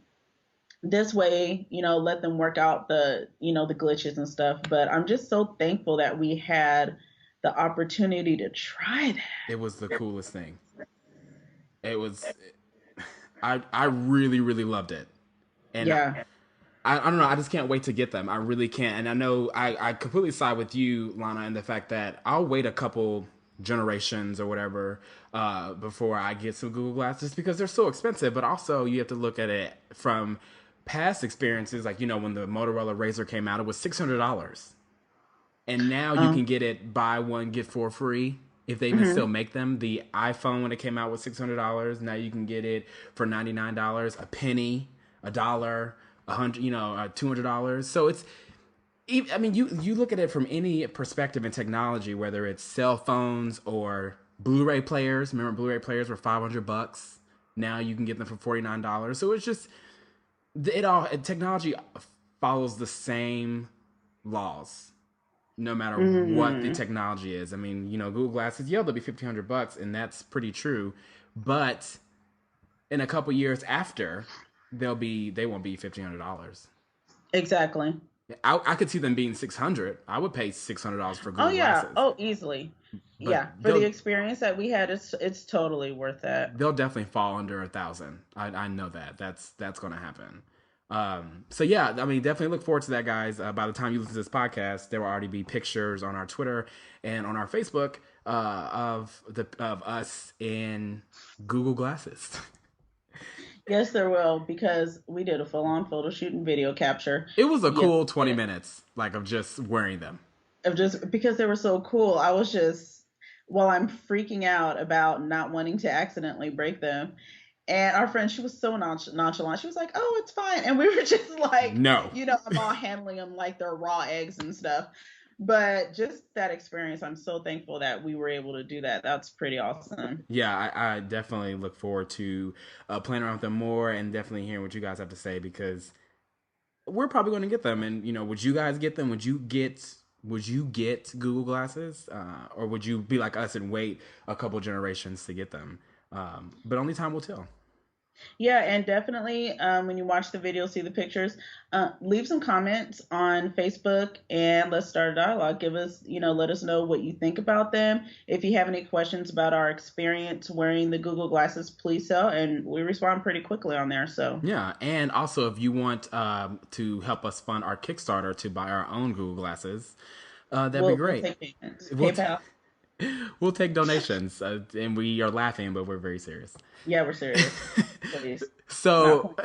this way, let them work out the glitches and stuff. But I'm just so thankful that we had the opportunity to try that. It was the coolest thing. It was. I really really loved it, and Yeah. I don't know. I just can't wait to get them. I really can't. And I know I completely side with you, Lana, in the fact that I'll wait a couple generations or whatever before I get some Google Glasses, because they're so expensive. But also you have to look at it from past experiences. Like, when the Motorola Razr came out, it was $600. And now you can get it buy one, get four free. If they even still make them. The iPhone, when it came out, was $600. Now you can get it for $99, a penny, $1, $100, $200. So it's, I mean, you look at it from any perspective in technology, whether it's cell phones or Blu-ray players. Remember, Blu-ray players were $500. Now you can get them for $49. So it's just, technology follows the same laws, no matter what the technology is. I mean, Google Glasses, they'll be $1,500, and that's pretty true. But in a couple years after, they won't be $1,500. Exactly. I could see them being $600. I would pay $600 for Google Oh yeah. Glasses. Oh, easily. But Yeah, for the experience that we had, it's totally worth that. They'll definitely fall under 1,000. I know that. That's going to happen. So yeah, I mean, definitely look forward to that, guys. By the time you listen to this podcast, there will already be pictures on our Twitter and on our Facebook of us in Google Glasses. Yes, there will, because we did a full-on photo shoot and video capture. It was a cool 20 minutes, like, of just wearing them. Of just because they were so cool, I was just, while I'm freaking out about not wanting to accidentally break them. And our friend, she was so nonchalant. She was like, "Oh, it's fine." And we were just like, No. I'm all handling them like they're raw eggs and stuff. But just that experience, I'm so thankful that we were able to do that. That's pretty awesome. Yeah, I definitely look forward to playing around with them more, and definitely hearing what you guys have to say, because we're probably going to get them. And would you guys get them? Would you get Google Glasses, or would you be like us and wait a couple generations to get them? But only time will tell. Yeah, and definitely when you watch the video, see the pictures, leave some comments on Facebook, and let's start a dialogue. Give us, let us know what you think about them. If you have any questions about our experience wearing the Google Glasses, please tell, and we respond pretty quickly on there. So yeah, and also if you want to help us fund our Kickstarter to buy our own Google Glasses, that'd be great. We'll take payments. PayPal. We'll take donations, and we are laughing, but we're very serious. Yeah, we're serious. Please. So,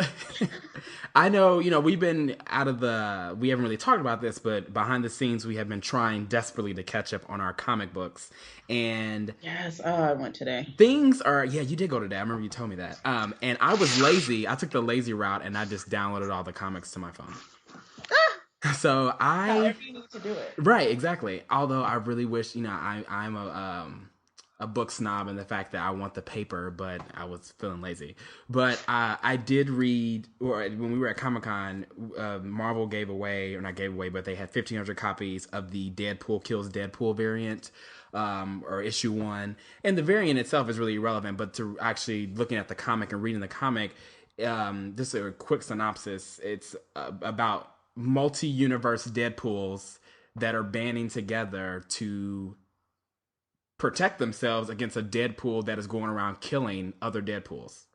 I know, we've been we haven't really talked about this, but behind the scenes, we have been trying desperately to catch up on our comic books. And yes, I went today. You did go today. I remember you told me that. And I was lazy. I took the lazy route, and I just downloaded all the comics to my phone. So however you need to do it. Right, exactly. Although I really wish, I'm a book snob in the fact that I want the paper, but I was feeling lazy. But I did read, or when we were at Comic-Con, Marvel gave away, or not gave away, but they had 1,500 copies of the Deadpool Kills Deadpool variant, or issue 1. And the variant itself is really irrelevant, but to actually looking at the comic and reading the comic, Just a quick synopsis. It's about multi-universe Deadpools that are banding together to protect themselves against a Deadpool that is going around killing other Deadpools.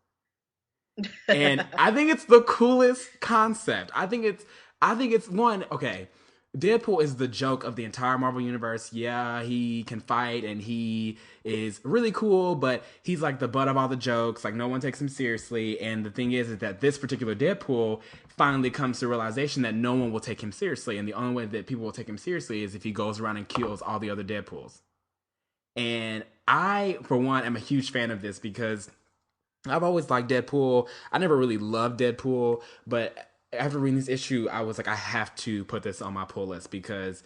And I think it's the coolest concept. I think it's one, okay. Deadpool is the joke of the entire Marvel universe. Yeah, he can fight and he is really cool, but he's like the butt of all the jokes. Like no one takes him seriously. And the thing is that this particular Deadpool finally comes to realization that no one will take him seriously, and the only way that people will take him seriously is if he goes around and kills all the other Deadpools. And I, for one, am a huge fan of this because I've always liked Deadpool. I never really loved Deadpool, but after reading this issue, I was like, I have to put this on my pull list because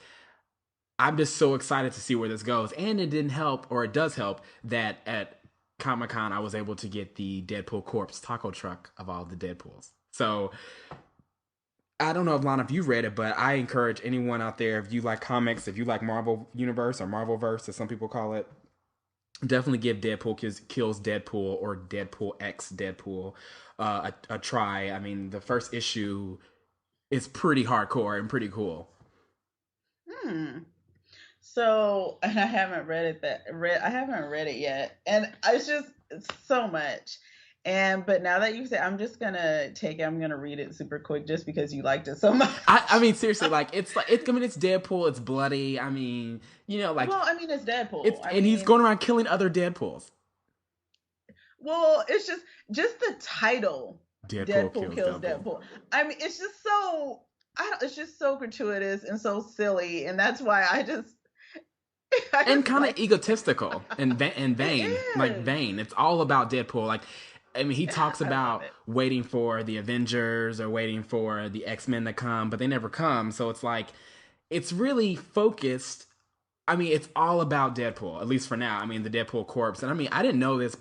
I'm just so excited to see where this goes. And it didn't help, or it does help, that at Comic Con I was able to get the Deadpool Corpse taco truck of all the Deadpools. So I don't know if Lana, if you read it, but I encourage anyone out there, if you like comics, if you like Marvel Universe or Marvelverse, as some people call it, definitely give Deadpool kills Deadpool or Deadpool X Deadpool a try. I mean, the first issue is pretty hardcore and pretty cool. Hmm. So, and I haven't read it I haven't read it yet. And it's so much. And but now that you say, I'm gonna read it super quick just because you liked it so much. I mean, seriously, like I mean, it's Deadpool. It's bloody. I mean, like Well, I mean, it's it's Deadpool. I and he's mean, going around killing other Deadpools. well, it's just the title, Deadpool Deadpool kills kills Deadpool. Deadpool. I mean, it's just so it's just so gratuitous and so silly, and that's why I And just kind of like egotistical and it vain, like is. vain. It's all about Deadpool. Like, I mean, he talks I love about it. waiting for the Avengers or waiting for the X-Men to come, but they never come. So it's like, it's really focused. I mean, it's all about Deadpool, at least for now. I mean, the Deadpool corpse. And I mean, I didn't know this,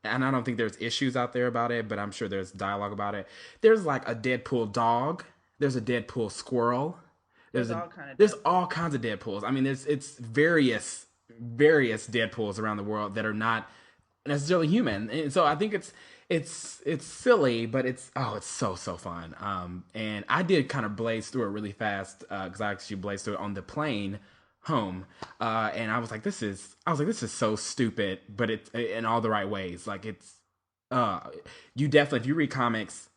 and I don't think there's issues out there about it, but I'm sure there's dialogue about it. There's like a Deadpool dog. There's a Deadpool squirrel. There's There's a all kind of there's all Deadpools. kinds of Deadpools. I mean, it's various Deadpools around the world that are not necessarily human, and so I think it's silly, but it's so fun. And I did kind of blaze through it really fast because I actually blazed through it on the plane home, and I was like, this is so stupid, but it's in all the right ways. Like uh, you definitely, if you read comics,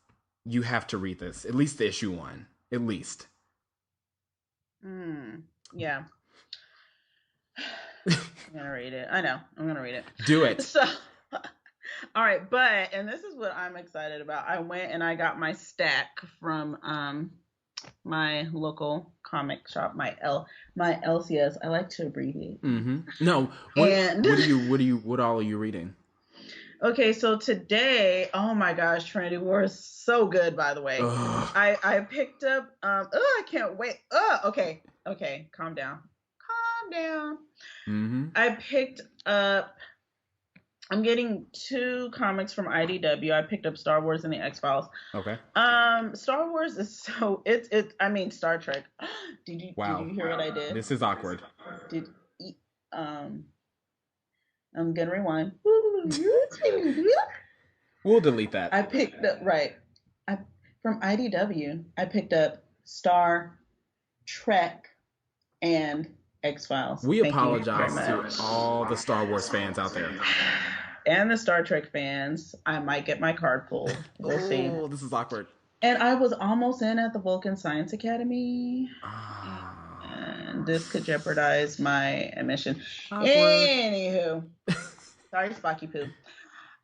you have to read this, at least the issue one, at least. Yeah, I'm gonna read it. I know I'm gonna read it. Do it. So, all right, but and this is what I'm excited about. I went and I got my stack from my local comic shop, my LCS. I like to abbreviate. Mm-hmm. No, And what all are you reading? okay, so today, oh my gosh, Trinity War is so good. By the way, Ugh. I picked up. Oh, I can't wait. Oh, okay, calm down, calm down. Mm-hmm. I picked up. I'm getting two comics from IDW. I picked up Star Wars and the X Files. Okay. Star Wars is so it's. I mean, Star Trek. Did Wow. you hear what I did? This is awkward. Did um I'm gonna rewind. We'll delete that. I picked up right. I from IDW. I picked up Star Trek and X Files. We Thank you very apologize to much. all the Star Wars fans out there. And the Star Trek fans. I might get my card pulled. We'll see. Oh, this is awkward. And I was almost in at the Vulcan Science Academy. Ah, And this could jeopardize my admission. awkward. Anywho, sorry, Spocky Poo.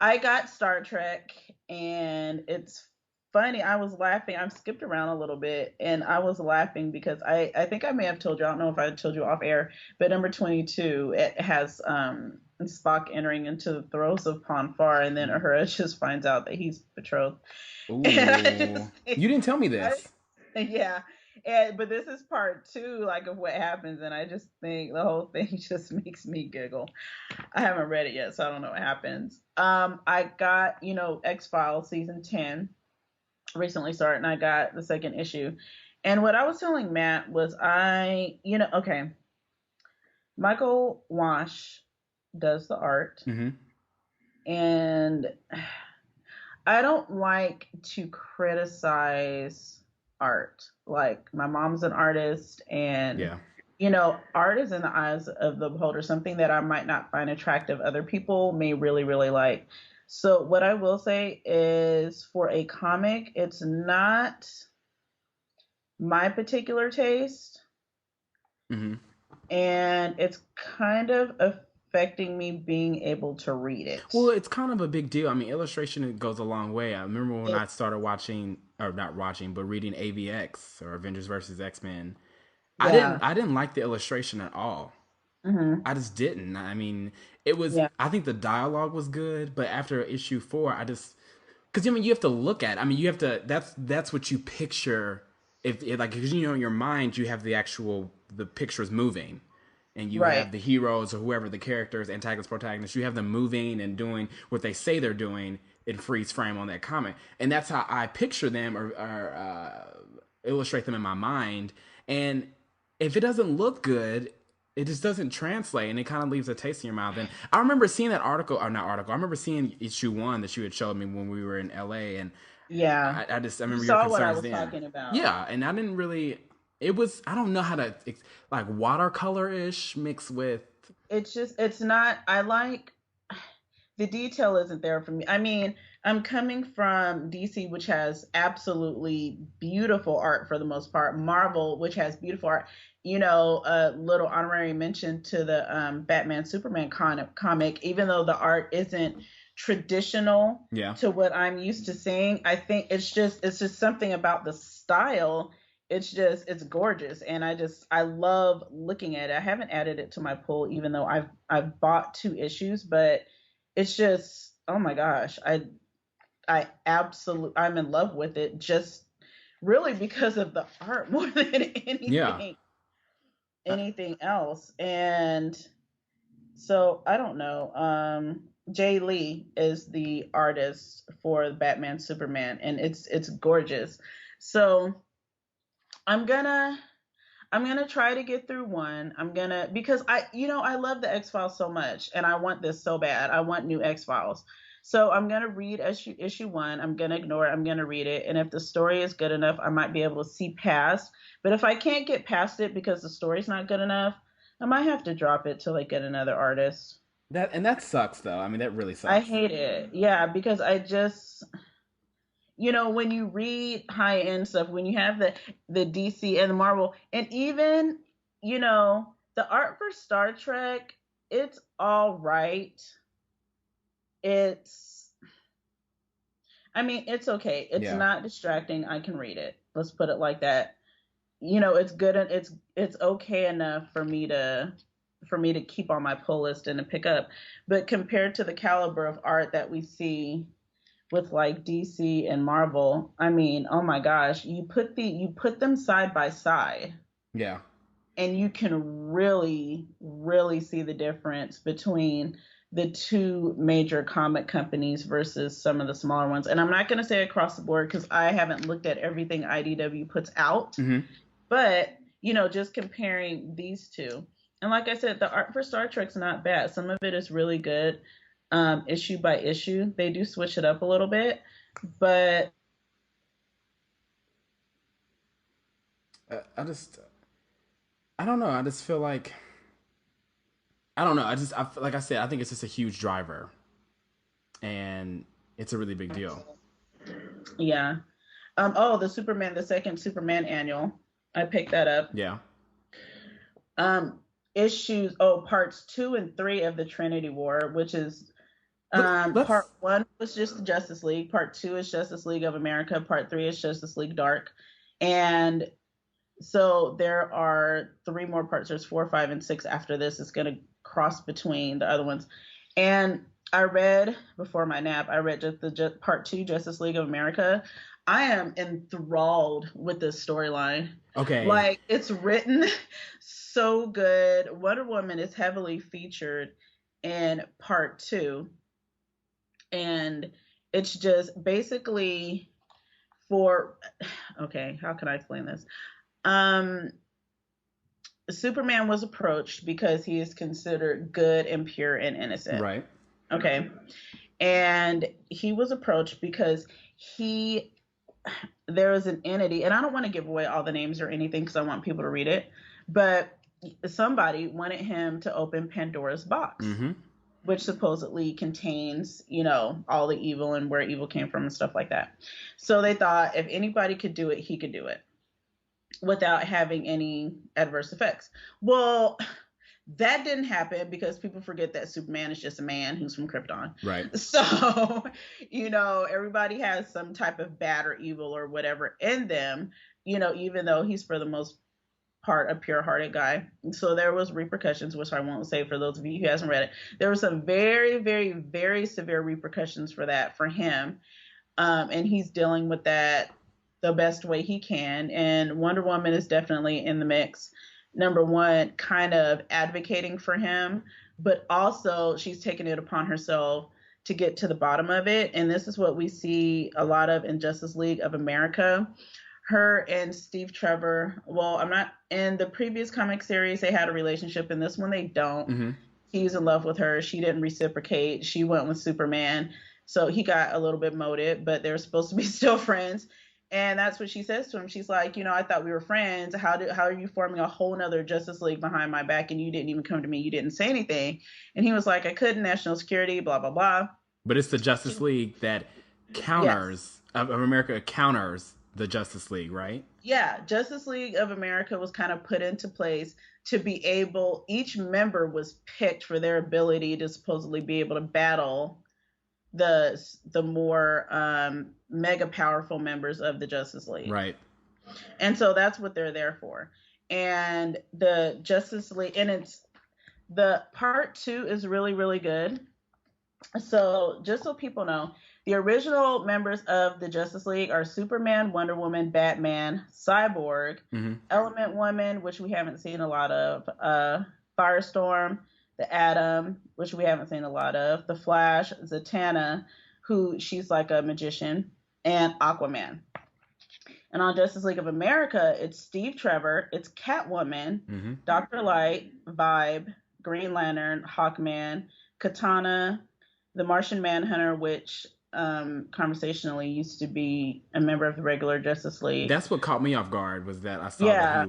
I got Star Trek, and it's funny. I was laughing. I've skipped around a little bit, and I was laughing because I think I may have told you. I don't know if I told you off air, but number 22 it has Spock entering into the throes of Ponfar, and then Uhura just finds out that he's betrothed. Ooh. And You didn't tell me this. yeah. But this is part two, like of what happens, and I just think the whole thing just makes me giggle. I haven't read it yet, so I don't know what happens. I got X Files season 10 recently started, and I got the second issue. And what I was telling Matt was okay, Michael Wash does the art, Mm-hmm. and I don't like to criticize art. Like my mom's an artist, and Yeah. art is in the eyes of the beholder. Something that I might not find attractive, other people may really, really like. So what I will say is, for a comic, it's not my particular taste, Hmm. and it's kind of affecting me being able to read it. Well, it's kind of a big deal. I mean, illustration goes a long way. I remember when It I started watching, or not watching, but reading AVX or Avengers versus X Men. Yeah. I didn't like the illustration at all. Hmm. I just didn't. I mean, it was. Yeah. I think the dialogue was good, but after issue 4, I just because I mean you have to look at. I mean, you have to. That's what you picture. If like because in your mind you have the pictures moving, and you Right. have the heroes or whoever the characters, antagonists, protagonists. You have them moving and doing what they say they're doing in freeze frame on that comic, and that's how I picture them or illustrate them in my mind. And if it doesn't look good, it just doesn't translate, and it kind of leaves a taste in your mouth. And I remember seeing that article, or not article. I remember seeing issue 1 that you had showed me when we were in LA, and Yeah. I You remember your saw what I concerns was then. talking about. Yeah, and I didn't really. It was I don't know how to like watercolor ish mixed with. It's not, I like, the detail isn't there for me. I mean, I'm coming from DC, which has absolutely beautiful art for the most part. Marvel, which has beautiful art. A little honorary mention to the Batman Superman comic, even though the art isn't traditional Yeah, to what I'm used to seeing. I think it's just something about the style. It's gorgeous, and I love looking at it. I haven't added it to my pull, even though I've bought 2 issues, but it's just, oh my gosh, I'm in love with it, just really because of the art more than yeah. Uh, anything else. And so I don't know. Jay Lee is the artist for Batman Superman, and it's gorgeous. So I'm gonna I'm gonna try to get through one. I'm gonna, because I love the X Files so much, and I want this so bad. I want new X Files. So I'm gonna read issue 1. I'm gonna ignore it. I'm gonna read it, and if the story is good enough, I might be able to see past. But if I can't get past it because the story's not good enough, I might have to drop it till I get another artist. that sucks though. I mean, that really I sucks. hate it. Yeah, because when you read high end stuff, when you have the DC and the Marvel, and even the art for Star Trek, it's all right. It's I mean, it's okay. It's Yeah. not distracting. I can read it. Let's put it like that. It's good, and it's okay enough for me to keep on my pull list and to pick up. But compared to the caliber of art that we see with like DC and Marvel, I mean, oh my gosh, you put them side by side, Yeah. and you can really, really see the difference between the 2 major comic companies versus some of the smaller ones. And I'm not going to say across the board because I haven't looked at everything IDW puts out, Hmm. but just comparing these two. And like I said, the art for Star Trek's not bad. Some of it is really good, issue by issue. They do switch it up a little bit, but I just I don't know. I just feel like I don't know. Like I said, I think it's just a huge driver, and it's a really big deal. yeah. The second Superman annual. I picked that up. Yeah. Um, Parts 2 and 3 of the Trinity War, which is Let's. part 1 was just the Justice League, part 2 is Justice League of America, part 3 is Justice League Dark, and so there are 3 more parts. There's 4, 5, and 6 after this. It's going to cross between the other ones. And I read before my nap. I read just part 2, Justice League of America. I am enthralled with this storyline. Okay. Like, it's written so good. Wonder Woman is heavily featured in part 2, and it's just basically for okay, how can I explain this? Um, Superman was approached because he is considered good and pure and innocent. Right. Okay. And he was approached because he there was an entity, and I don't want to give away all the names or anything because I want people to read it, but somebody wanted him to open Pandora's box, Mm-hmm. which supposedly contains, you know, all the evil and where evil came from and stuff like that. So they thought if anybody could do it, he could do it without having any adverse effects. Well, that didn't happen because people forget that Superman is just a man who's from Krypton. Right. So, you know, everybody has some type of bad or evil or whatever in them, you know, even though he's for the most part a pure-hearted guy. So there was repercussions, which I won't say for those of you who hasn't read it. There were some very, very, very severe repercussions for that for him. And he's dealing with that the best way he can. And Wonder Woman is definitely in the mix. Number one, kind of advocating for him, but also she's taken it upon herself to get to the bottom of it. And this is what we see a lot of in Justice League of America. Her and Steve Trevor, well, I'm not in the previous comic series, they had a relationship. In this one, they don't. Mm-hmm. He's in love with her. She didn't reciprocate. She went with Superman. So he got a little bit moted, but they're supposed to be still friends. And that's what she says to him. She's like, you know, I thought we were friends. How are you forming a whole nother Justice League behind my back and you didn't even come to me? You didn't say anything. And he was like, I couldn't, national security, blah, blah, blah. But it's the Justice League that counters, of America counters the Justice League, right? Yeah, Justice League of America was kind of put into place to be able, each member was picked for their ability to supposedly be able to battle the more mega powerful members of the Justice League. Right. And so that's what they're there for. And the Justice League, and it's the part 2 is really, really good. So just so people know, the original members of the Justice League are Superman, Wonder Woman, Batman, Cyborg, Element Woman, which we haven't seen a lot of, Firestorm, the Atom, which we haven't seen a lot of, the Flash, Zatanna, who she's like a magician, and Aquaman. And on Justice League of America, it's Steve Trevor, it's Catwoman, Dr. Light, Vibe, Green Lantern, Hawkman, Katana, the Martian Manhunter, which conversationally used to be a member of the regular Justice League. That's what caught me off guard, was that I saw that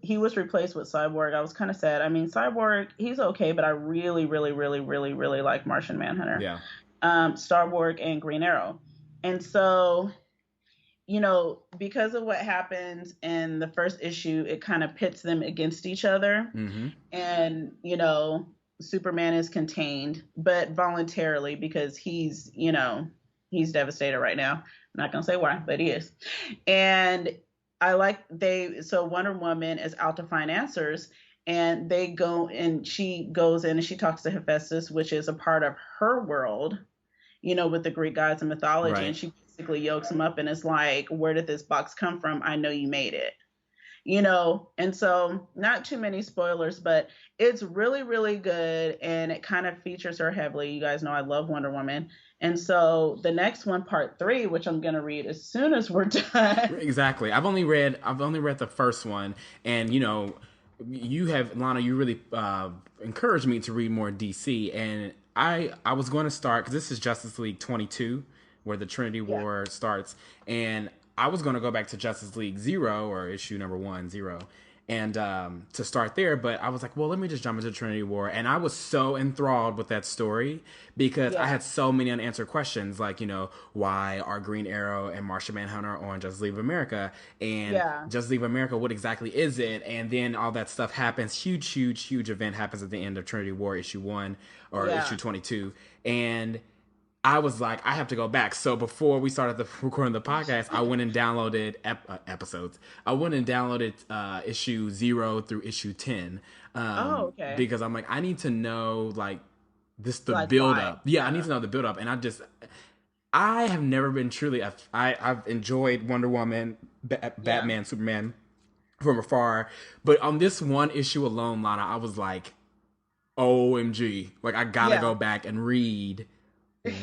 he was replaced with Cyborg. I was kind of sad. I mean, Cyborg, he's okay, but I really, really, really, really, really like Martian Manhunter. Yeah. Starborg and Green Arrow. And so, you know, because of what happens in the first issue, it kind of pits them against each other. And, you know, Superman is contained, but voluntarily because he's, you know, he's devastated right now. I'm not going to say why, but he is. And so Wonder Woman is out to find answers, and they go, and she goes in and she talks to Hephaestus, which is a part of her world, you know, with the Greek gods and mythology. Right. And she basically yokes him up and is like, where did this box come from? I know you made it, you know? And so not too many spoilers, but it's really, really good. And it kind of features her heavily. You guys know I love Wonder Woman. And so the next one, part 3, which I'm going to read as soon as we're done. Exactly. I've only read the first one, and you know, you have, Lana, you really encouraged me to read more DC, and I was going to start, because this is Justice League 22, where the Trinity War starts, and I was going to go back to Justice League 0, or issue number 1, 0, and to start there, but I was like, well, let me just jump into Trinity War. And I was so enthralled with that story because I had so many unanswered questions, like, you know, why are Green Arrow and Martian Manhunter on Justice League of America? And Justice League of America, what exactly is it? And then all that stuff happens. Huge event happens at the end of Trinity War, issue 1 or issue 22. And I was like, I have to go back. So before we started recording the podcast, I went and downloaded episodes. I went and downloaded issue 0 through issue 10. Because I'm like, I need to know, like, the build up. Yeah, I need to know the build up. And I have never been truly, I've enjoyed Wonder Woman, Batman, Superman from afar. But on this one issue alone, Lana, I was like, OMG. Like, I gotta go back and read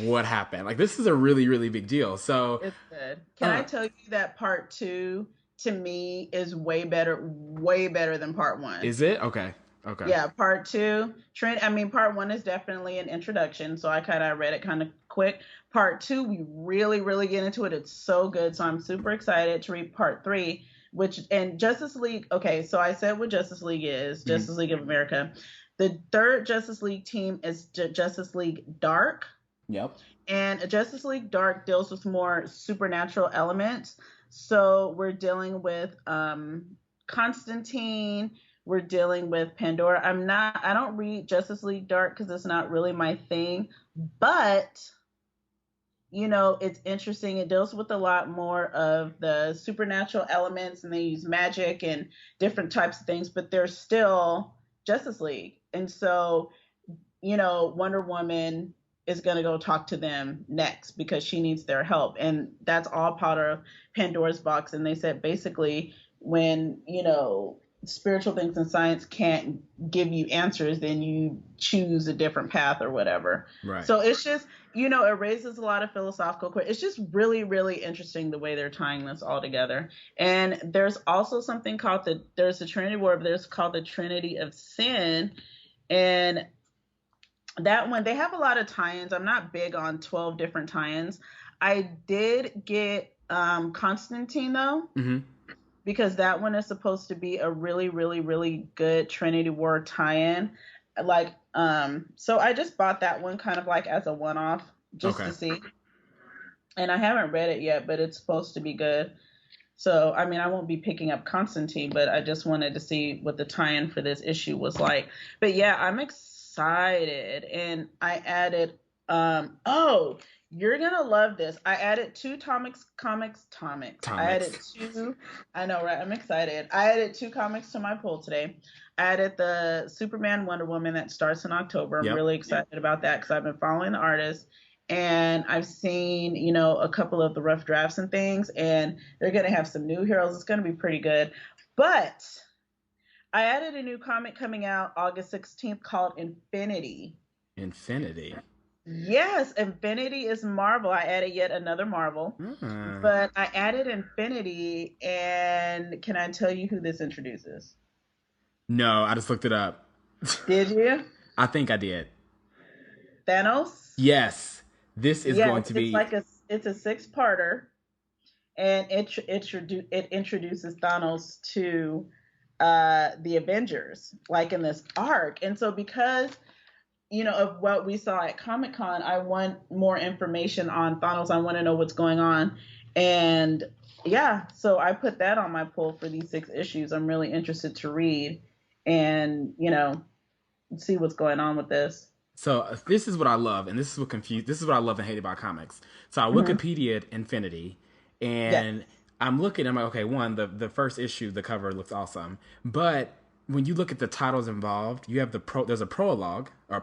what happened. Like, this is a really, really big deal. So it's good. Can I tell you that part 2 to me is way better than part 1? Is it? Okay. Okay. Yeah, part two. I mean, part one is definitely an introduction, so I kind of read it kind of quick. Part two, we really, really get into it. It's so good, so I'm super excited to read part three. Which and Justice League. Okay, so I said what Justice League is. Mm-hmm. Justice League of America. The third Justice League team is Justice League Dark, Yep. and Justice League Dark deals with more supernatural elements. So we're dealing with Constantine. We're dealing with Pandora. I don't read Justice League Dark because it's not really my thing, but it's interesting. It deals with a lot more of the supernatural elements, and they use magic and different types of things, but they're still Justice League. And so, Wonder Woman is going to go talk to them next because she needs their help. And that's all part of Pandora's box. And they said basically when, spiritual things and science can't give you answers, then you choose a different path or whatever. Right. So it's just, it raises a lot of philosophical questions. It's just really, really interesting the way they're tying this all together. And there's also something called there's the Trinity War, but there's called the Trinity of Sin. And that one, they have a lot of tie-ins. I'm not big on 12 different tie-ins. I did get Constantine though. Mm-hmm. Because that one is supposed to be a really, really, really good Trinity War tie-in. So I just bought that one kind of like as a one-off just to see. And I haven't read it yet, but it's supposed to be good. So, I mean, I won't be picking up Constantine, but I just wanted to see what the tie-in for this issue was like. But yeah, I'm excited. And I added, you're going to love this. I added two comics. I added two. I know, right? I'm excited. I added two comics to my pull today. I added the Superman Wonder Woman that starts in October. I'm really excited about that because I've been following the artist. And I've seen, a couple of the rough drafts and things. And they're going to have some new heroes. It's going to be pretty good. But I added a new comic coming out August 16th called Infinity. Infinity? Yes, Infinity is Marvel. I added yet another Marvel, but I added Infinity, and can I tell you who this introduces? No, I just looked it up. Did you? I think I did. Thanos? Yes, this is going to be. It's a 6-parter, and it introduces Thanos to the Avengers, like in this arc, and so because of what we saw at Comic-Con, I want more information on Thanos. I want to know what's going on. And yeah, so I put that on my pull for these 6 issues. I'm really interested to read and, see what's going on with this. So this is what I love, and this is what I love and hate about comics. So I Wikipedia Infinity, and I'm looking, I'm like, okay, the first issue, the cover looks awesome. But when you look at the titles involved, you have there's a prologue. I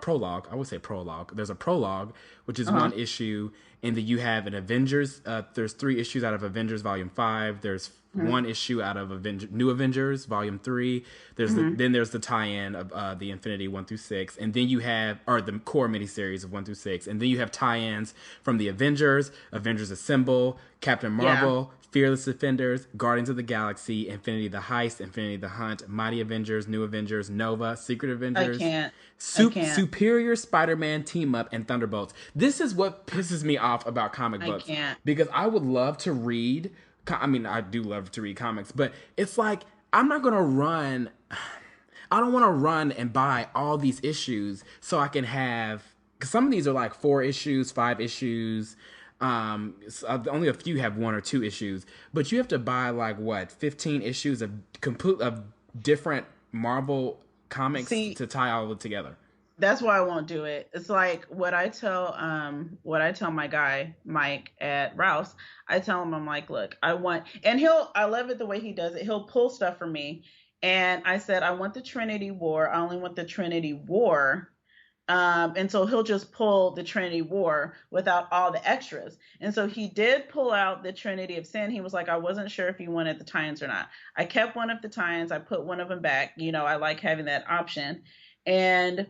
would say prologue. There's a prologue, which is one issue, and then you have an Avengers. There's 3 issues out of Avengers Volume 5. There's 1 issue out of New Avengers Volume 3. Then there's the tie-in of the Infinity 1 through 6, and then you have the core miniseries of 1 through 6, and then you have tie-ins from the Avengers Assemble, Captain Marvel. Fearless Defenders, Guardians of the Galaxy, Infinity the Heist, Infinity the Hunt, Mighty Avengers, New Avengers, Nova, Secret Avengers, I can't. Superior Spider-Man Team Up, and Thunderbolts. This is what pisses me off about comic books. Because I would love to read, I do love to read comics, but it's like, I don't want to run and buy all these issues so I can have, because some of these are like 4 issues, 5 issues, only a few have 1 or 2 issues, but you have to buy 15 issues of different Marvel comics to tie all of it together. That's why I won't do it. It's like what I tell my guy Mike at Rouse. I tell him, I'm like, look, I love it the way he does it. He'll pull stuff for me, and I said I want the Trinity War. I only want the Trinity War. And so he'll just pull the Trinity War without all the extras. And so he did pull out the Trinity of Sin. He was like, I wasn't sure if you wanted the tie-ins or not. I kept one of the tie-ins. I put one of them back. I like having that option. And,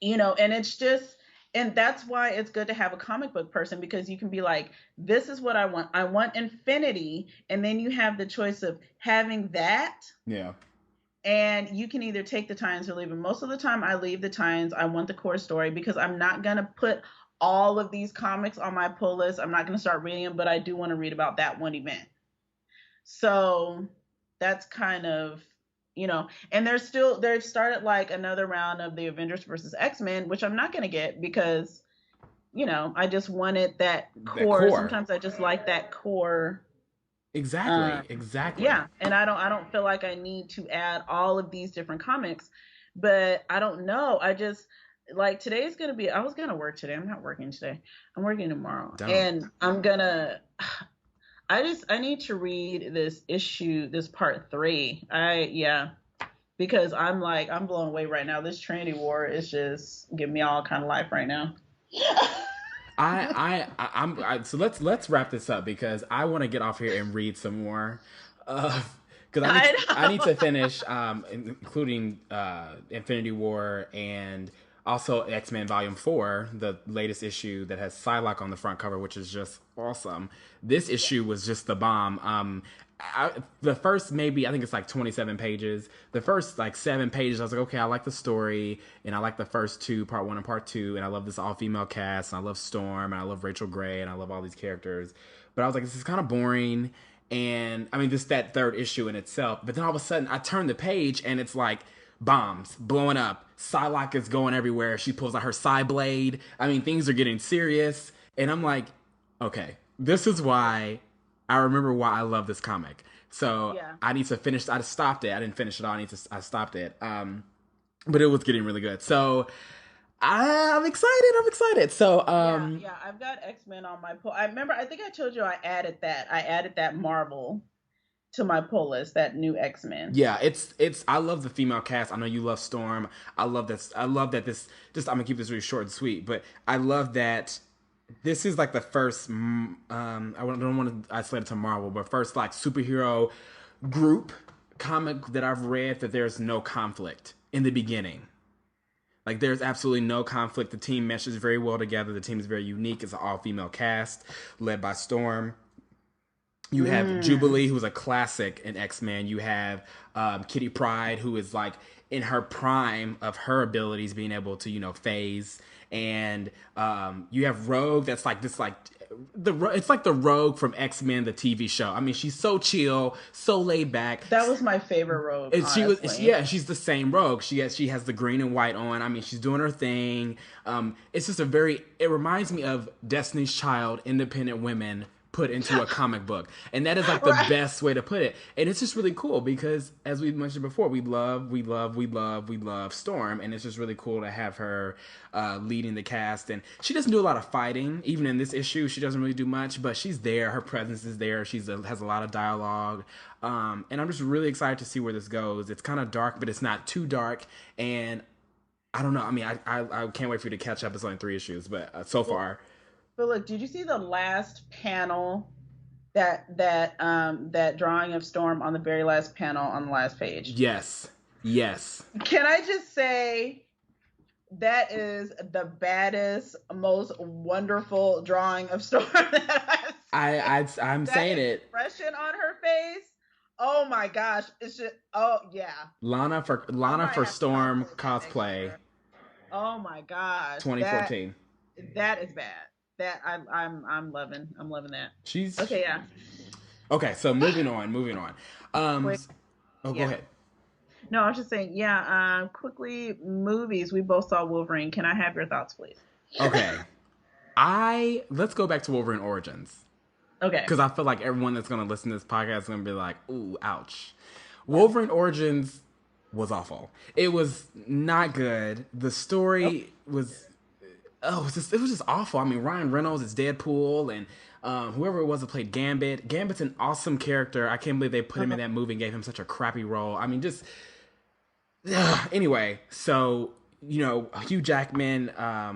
and it's just, and that's why it's good to have a comic book person, because you can be like, this is what I want. I want Infinity. And then you have the choice of having that. Yeah. and you can either take the tines or leave them. Most of the time, I leave the tines. I want the core story because I'm not gonna put all of these comics on my pull list. I'm not gonna start reading them, but I do want to read about that one event. So that's kind of, and they've started like another round of the Avengers versus X-Men, which I'm not gonna get because I just wanted that That core. core. Sometimes I just like that core. Exactly. Exactly. Yeah, and I don't feel like I need to add all of these different comics, but I don't know. I just like today's gonna be. I was gonna work today. I'm not working today. I'm working tomorrow, Don't. and I'm gonna. I need to read this issue, this part 3. Because I'm blown away right now. This Trinity War is just giving me all kind of life right now. So let's wrap this up because I want to get off here and read some more. Because I need to finish, including Infinity War and also X-Men Volume 4, the latest issue that has Psylocke on the front cover, which is just awesome. This issue was just the bomb. The first maybe, I think it's like 27 pages. The first like 7 pages, I was like, okay, I like the story, and I like the first two, part 1 and part 2, and I love this all-female cast, and I love Storm, and I love Rachel Gray, and I love all these characters. But I was like, this is kind of boring. And I mean, that third issue in itself. But then all of a sudden, I turn the page and it's like bombs blowing up. Psylocke is going everywhere. She pulls out her Psy Blade. I mean, things are getting serious. And I'm like, okay, this is why I remember why I love this comic. So Yeah. I need to finish. I just stopped it. I didn't finish it all. I stopped it. But it was getting really good. So I'm excited. I'm excited. So Yeah, I've got X-Men on my pull. I remember, I think I told you I added that. I added that Marvel to my pull list, that new X-Men. yeah, it's I love the female cast. I know you love Storm. I love this. I love that this just I'm gonna keep this really short and sweet, but I love that this is like the first I don't want to isolate it to Marvel, but first like superhero group comic that I've read that there's no conflict in the beginning. Like there's absolutely no conflict. The team meshes very well together. The team is very unique. It's an all-female cast led by Storm. You have Jubilee, who's a classic in X-Men. You have Kitty Pryde, who is like in her prime of her abilities, being able to phase. And you have Rogue, that's like this like it's like the Rogue from X-Men, the TV show. I mean, she's so chill, so laid back. That was my favorite Rogue. And she's the same Rogue. She has the green and white on. I mean, she's doing her thing. It's just it reminds me of Destiny's Child, independent women put into a comic book, and that is like the best way to put it. And it's just really cool because, as we mentioned before, we love Storm, and it's just really cool to have her leading the cast. And she doesn't do a lot of fighting, even in this issue. She doesn't really do much, but she's there. Her presence is there. Has a lot of dialogue, and I'm just really excited to see where this goes. It's kind of dark, but it's not too dark, and I don't know. I mean, I can't wait for you to catch up. It's only 3 issues, but so far. But look, did you see the last panel? That drawing of Storm on the very last panel on the last page. Yes. Can I just say that is the baddest, most wonderful drawing of Storm that I've seen. I'm saying it. Expression on her face. Oh my gosh! It's just Lana for Storm cosplay. Oh my gosh! 2014. That is bad. That I'm loving that. She's okay. Yeah. Okay, so moving on. Quick, go ahead. No, I was just saying. Yeah. Quickly, movies. We both saw Wolverine. Can I have your thoughts, please? Okay. Let's go back to Wolverine Origins. Okay. Because I feel like everyone that's going to listen to this podcast is going to be like, "Ooh, ouch." Wolverine Origins was awful. It was not good. The story was. Oh, it was just awful. I mean, Ryan Reynolds is Deadpool, and whoever it was that played Gambit. Gambit's an awesome character. I can't believe they put him in that movie and gave him such a crappy role. I mean, just anyway. So Hugh Jackman. I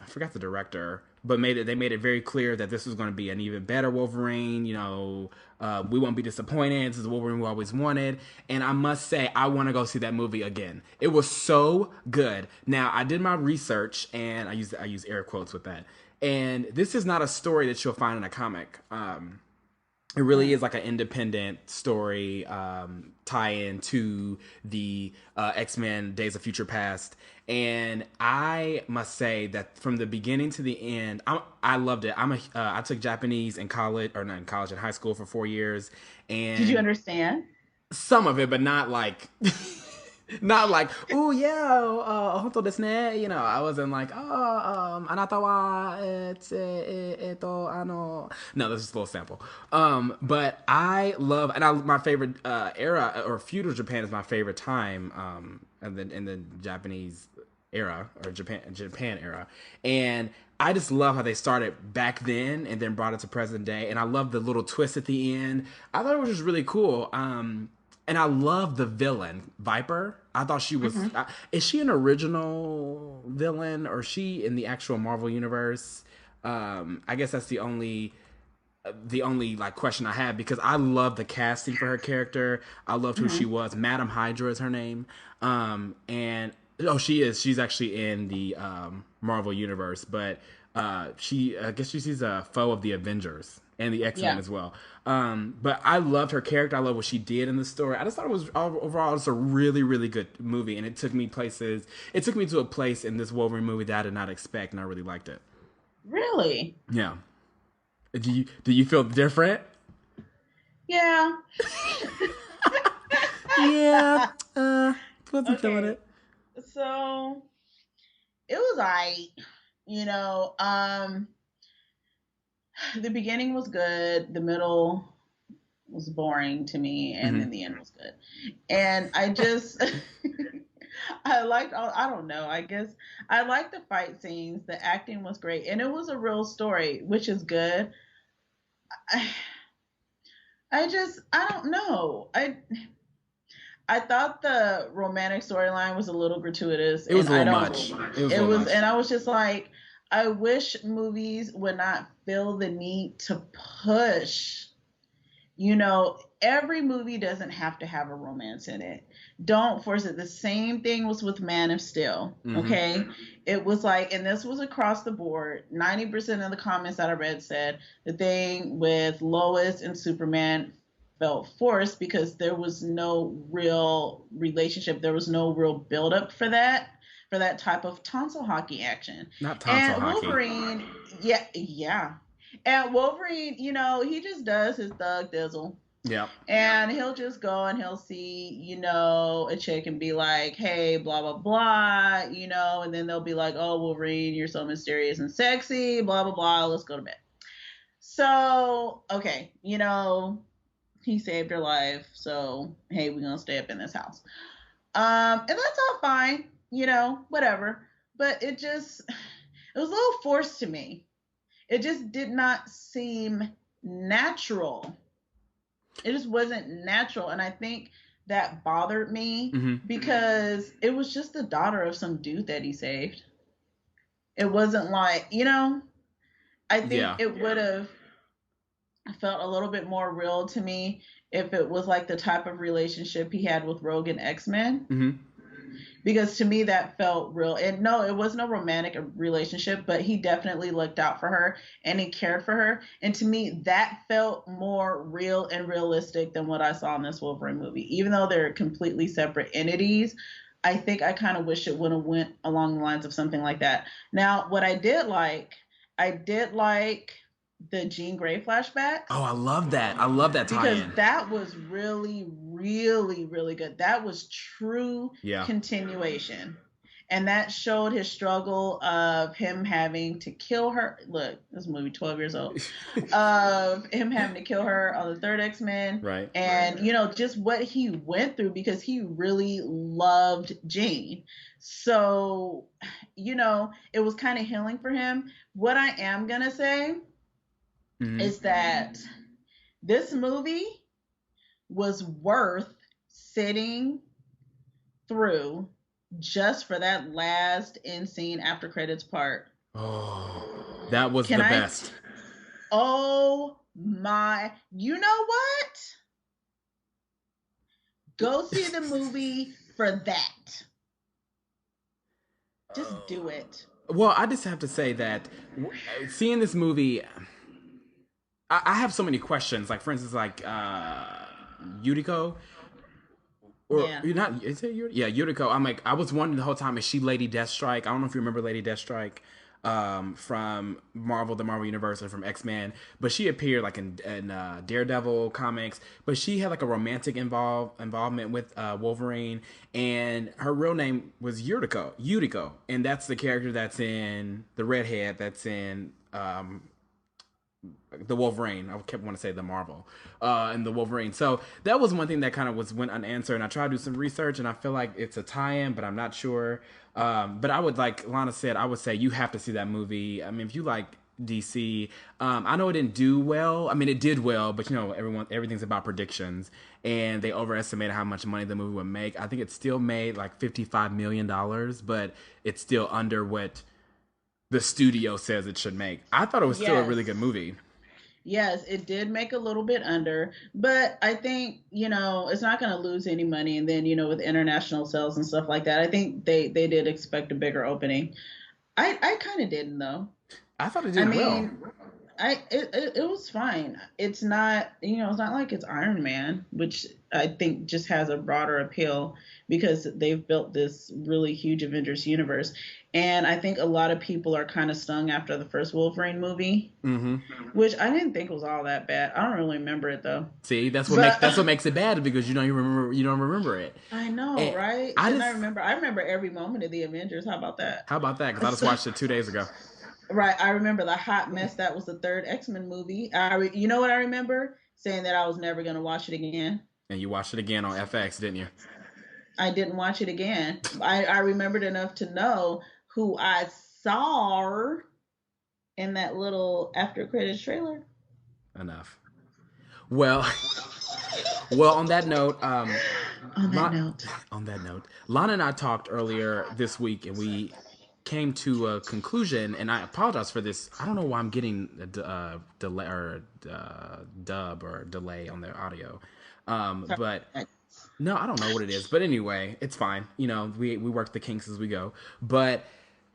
forgot the director, but they made it very clear that this was going to be an even better Wolverine. We won't be disappointed. This is the Wolverine we always wanted. And I must say, I want to go see that movie again. It was so good. Now, I did my research, and I use air quotes with that. And this is not a story that you'll find in a comic. it really is like an independent story tie-in to the X-Men Days of Future Past. And I must say that from the beginning to the end, I loved it. I took Japanese in college, or not in college, in high school for 4 years, Did you and understand? some of it, but not like not like, oh yeah, honto desu ne. You know, I wasn't like, oh, anata wa no, this is a little sample. But I love, and my favorite era, or feudal Japan is my favorite time. And then in the Japanese era, or Japan era, and I just love how they started back then and then brought it to present day, and I love the little twist at the end. I thought it was just really cool. And I love the villain, Viper. I thought she was. Mm-hmm. Is she an original villain, or is she in the actual Marvel universe? I guess that's the only like question I have, because I love the casting for her character. I loved who she Mm-hmm. was. Madam Hydra is her name. And oh, she is. She's actually in the Marvel universe, but I guess she's a foe of the Avengers and the X-Men Yeah. as well. But I loved her character. I love what she did in the story. I just thought it was overall just a really, really good movie, and it took me places. It took me to a place in this Wolverine movie that I did not expect, and I really liked it. Really? Yeah. Do you feel different? Yeah. Yeah. Wasn't feeling Okay. it. So it was alright. You know, the beginning was good. The middle was boring to me, and Mm-hmm. then the end was good. And I just, I liked. I don't know. I guess I liked the fight scenes. The acting was great, and it was a real story, which is good. I, I don't know. I thought the romantic storyline was a little gratuitous, It was and a I little don't. much. It was a It little was, much. and I was just like, I wish movies would not feel the need to push. Every movie doesn't have to have a romance in it. Don't force it. The same thing was with Man of Steel. Mm-hmm. Okay. It was like, and this was across the board. 90% of the comments that I read said the thing with Lois and Superman felt forced because there was no real relationship. There was no real buildup for that type of tonsil hockey action. Not tonsil And hockey. Wolverine, yeah, yeah. And Wolverine, he just does his thug dizzle. Yep. And he'll just go and he'll see, a chick and be like, hey, blah, blah, blah, and then they'll be like, oh, Wolverine, you're so mysterious and sexy, blah, blah, blah, let's go to bed. So, okay, he saved her life. So, hey, we're going to stay up in this house. And that's all fine, whatever. But it was a little forced to me. It just did not seem natural. It just wasn't natural. And I think that bothered me Mm-hmm. because it was just the daughter of some dude that he saved. It wasn't like, I think Yeah. it would have felt a little bit more real to me if it was like the type of relationship he had with Rogue and X-Men. Mm-hmm. Because to me that felt real. And no, it wasn't a romantic relationship, but he definitely looked out for her and he cared for her. And to me that felt more real and realistic than what I saw in this Wolverine movie. Even though they're completely separate entities, I think I kind of wish it would have went along the lines of something like that. Now, what I did like the Jean Grey flashbacks Oh, I love that. I love that because tie-in. that was really, really, really good. That was true Yeah. continuation. And that showed his struggle of him having to kill her. Look, this movie 12 years old. Of him having to kill her on the third X-Men. Right. And, just what he went through because he really loved Jean. So, it was kind of healing for him. What I am going to say Mm-hmm. is that this movie was worth sitting through just for that last end scene after credits part. Oh, that was Can the I? best. Oh my! You know what? Go see the movie for that. Just do it. Well, I just have to say that seeing this movie, I have so many questions. Like for instance, like Yuriko, or Yeah. you're not, is it Yuriko? Yeah, Yuriko. I'm like, I was wondering the whole time, is she Lady Deathstrike? I don't know if you remember Lady Deathstrike from Marvel, the Marvel Universe, and from X-Men, but she appeared like in Daredevil comics, but she had like a romantic involvement with Wolverine, and her real name was Yuriko, and that's the character that's in the redhead that's in the Wolverine. I kept want to say the Marvel, and the Wolverine. So that was one thing that kind of went unanswered. And I tried to do some research, and I feel like it's a tie-in, but I'm not sure. But I would, like Lana said, I would say you have to see that movie. I mean, if you like DC, I know it didn't do well. I mean, it did well, but you know, everything's about predictions, and they overestimated how much money the movie would make. I think it still made like $55 million, but it's still under what the studio says it should make. I thought it was still a really good Yes. movie. Yes, it did make a little bit under, but I think, it's not going to lose any money. And then, with international sales and stuff like that, I think they did expect a bigger opening. I kind of didn't though. I thought it I did well. mean, it was fine. It's not, it's not like it's Iron Man, which I think just has a broader appeal because they've built this really huge Avengers universe. And I think a lot of people are kind of stung after the first Wolverine movie, Mm-hmm. which I didn't think was all that bad. I don't really remember it though. See, But that's what makes it bad because you don't remember it. I know, And right? I And just I remember every moment of the Avengers. How about that? how about that? Because I just So, watched it 2 days ago, right, I remember the hot mess that was the third X-Men movie. You know what I remember? Saying that I was never going to watch it again. and you watched it again on FX, didn't you? I didn't watch it again. I remembered enough to know who I saw in that little after credits trailer. Enough. Well, well. On that note, On that Lon, note. on that note, Lana and I talked earlier this week, and we came to a conclusion. And I apologize for this. I don't know why I'm getting a delay or dub or delay on the audio, but no, I don't know what it is. But anyway, it's fine. You know, we work the kinks as we go. But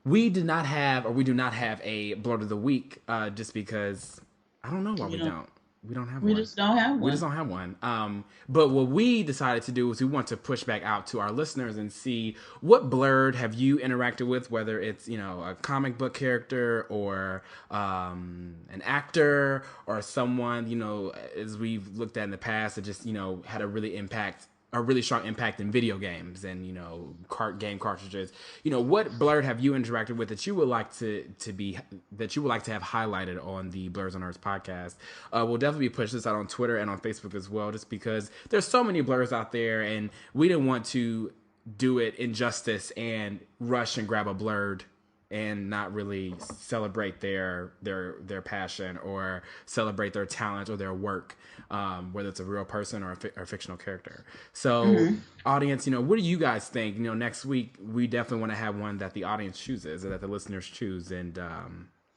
we did not have, or we do not have a Blurred of the Week, just because I don't know why You we know, don't. We don't have we one. just don't have We just one. don't have one. But what we decided to do is we want to push back out to our listeners and see what Blurred have you interacted with, whether it's, you know, a comic book character or an actor or someone, you know, as we've looked at in the past that just, you know, had a really strong impact in video games and, you know, game cartridges. You know, what Blurred have you interacted with that you would like to be that you would like to have highlighted on the Blurs on Earth podcast? We'll definitely be pushing this out on Twitter and on Facebook as well, just because there's so many Blurs out there, and we didn't want to do it injustice and rush and grab a Blurred and not really celebrate their passion or celebrate their talent or their work, whether it's a real person or a fictional character. So, Mm-hmm. audience, you know, what do you guys think? You know, next week we definitely want to have one that the audience chooses or that the listeners choose, and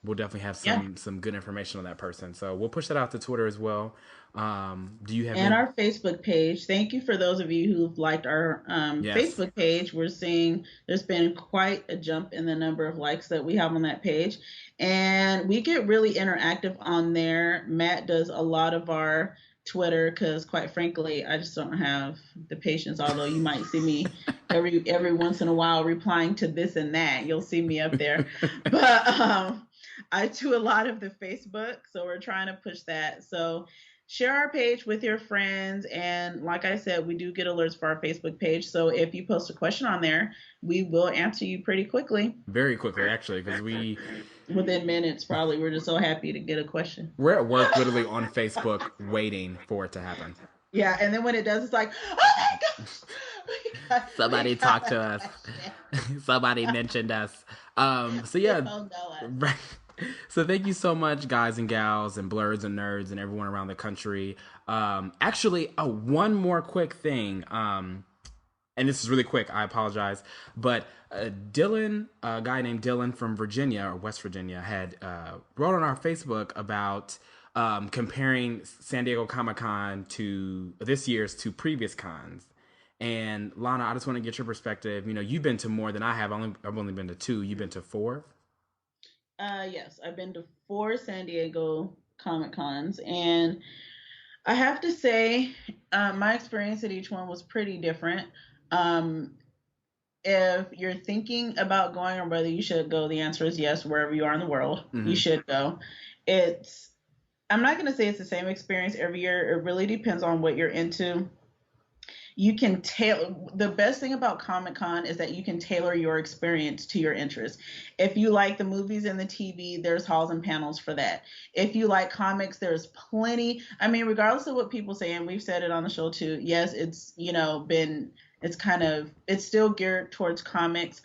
we'll definitely have Yeah. some good information on that person. So we'll push that out to Twitter as well. Do you have And any? our Facebook page. Thank you for those of you who've liked our Yes, Facebook page. We're seeing there's been quite a jump in the number of likes that we have on that page. And we get really interactive on there. Matt does a lot of our Twitter because, quite frankly, I just don't have the patience. Although you might see me every once in a while replying to this and that. You'll see me up there. But I do a lot of the Facebook, so we're trying to push that. So share our page with your friends. And like I said, we do get alerts for our Facebook page. So if you post a question on there, we will answer you pretty quickly. very quickly actually, because Within minutes, probably. We're just so happy to get a question. we're at work literally on Facebook waiting for it to happen. Yeah, and then when it does, it's like, oh my gosh, Somebody we talked got to a us. question. Somebody mentioned us. So yeah, Oh no. right. So thank you so much, guys and gals and blurs and nerds and everyone around the country. Actually, one more quick thing. And this is really quick. I apologize, but Dylan, a guy named Dylan from Virginia or West Virginia, had wrote on our Facebook about comparing San Diego Comic Con to this year's to previous cons. And Lana, I just want to get your perspective. You know, you've been to more than I have. I've only been to two. You've been to four. Yes, I've been to four San Diego Comic Cons, and I have to say, my experience at each one was pretty different. Um, if you're thinking about going or whether you should go, the answer is yes. Wherever you are in the world, you should go. It's I'm not going to say it's the same experience every year. It really depends on what you're into. You can tailor The best thing about Comic Con is that you can tailor your experience to your interests. If you like the movies and the TV, there's halls and panels for that. If you like comics, there's plenty. I mean, regardless of what people say, and we've said it on the show too, yes, it's, it's still geared towards comics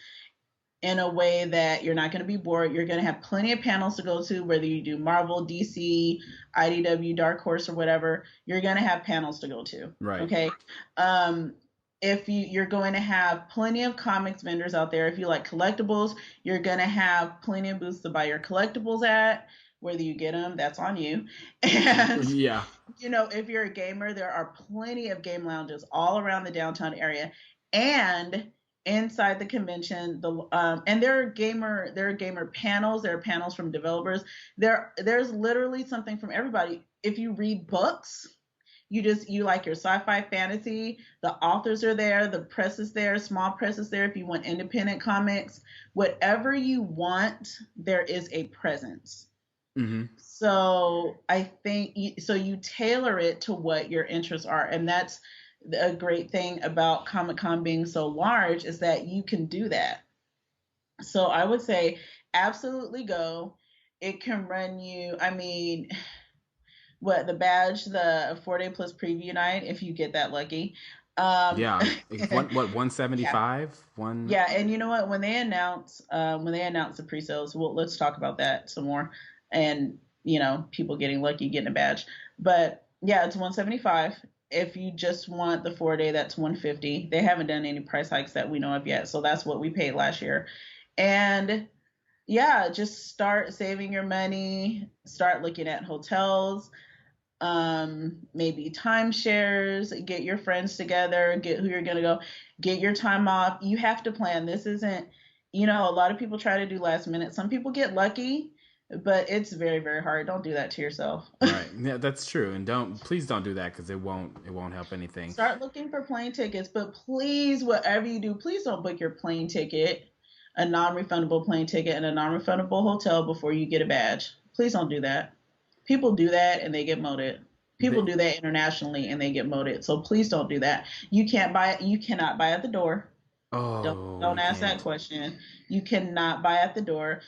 in a way that you're not going to be bored. You're going to have plenty of panels to go to, whether you do Marvel, DC, IDW, Dark Horse, or whatever. You're going to have panels to go to. Right. Okay. If you're going to have plenty of comics vendors out there. If you like collectibles, you're going to have plenty of booths to buy your collectibles at. Whether you get them, that's on you. And yeah, if you're a gamer, there are plenty of game lounges all around the downtown area, and inside the convention, and there are gamer panels. There are panels from developers. There's literally something from everybody. If you read books, you like your sci-fi fantasy, the authors are there, the press is there, small press is there. If you want independent comics, whatever you want, there is a presence. So I think you tailor it to what your interests are, and that's a great thing about Comic-Con being so large, is that you can do that. So I would say absolutely go. It can run you, I mean, the badge, the 4-day plus preview night, if you get that lucky. Yeah. What 175? Yeah, and you know what? When they announce the pre-sales, let's talk about that some more. And people getting lucky, getting a badge. But yeah, it's 175. If you just want the 4-day, that's 150. They haven't done any price hikes that we know of yet, so that's what we paid last year. And yeah, just start saving your money, start looking at hotels, maybe timeshares, get your friends together, get who you're going to go, get your time off. You have to plan. This isn't, a lot of people try to do last minute. Some people get lucky, but it's very, very hard. Don't do that to yourself. Right. Yeah, that's true. And please don't do that, because it won't help anything. Start looking for plane tickets, but please, whatever you do, please don't book your plane ticket, a non-refundable plane ticket, and a non-refundable hotel before you get a badge. Please don't do that. People do that and they get moted. People do that internationally and they get moted. So please don't do that. You cannot buy at the door. Oh, don't ask that question. You cannot buy at the door.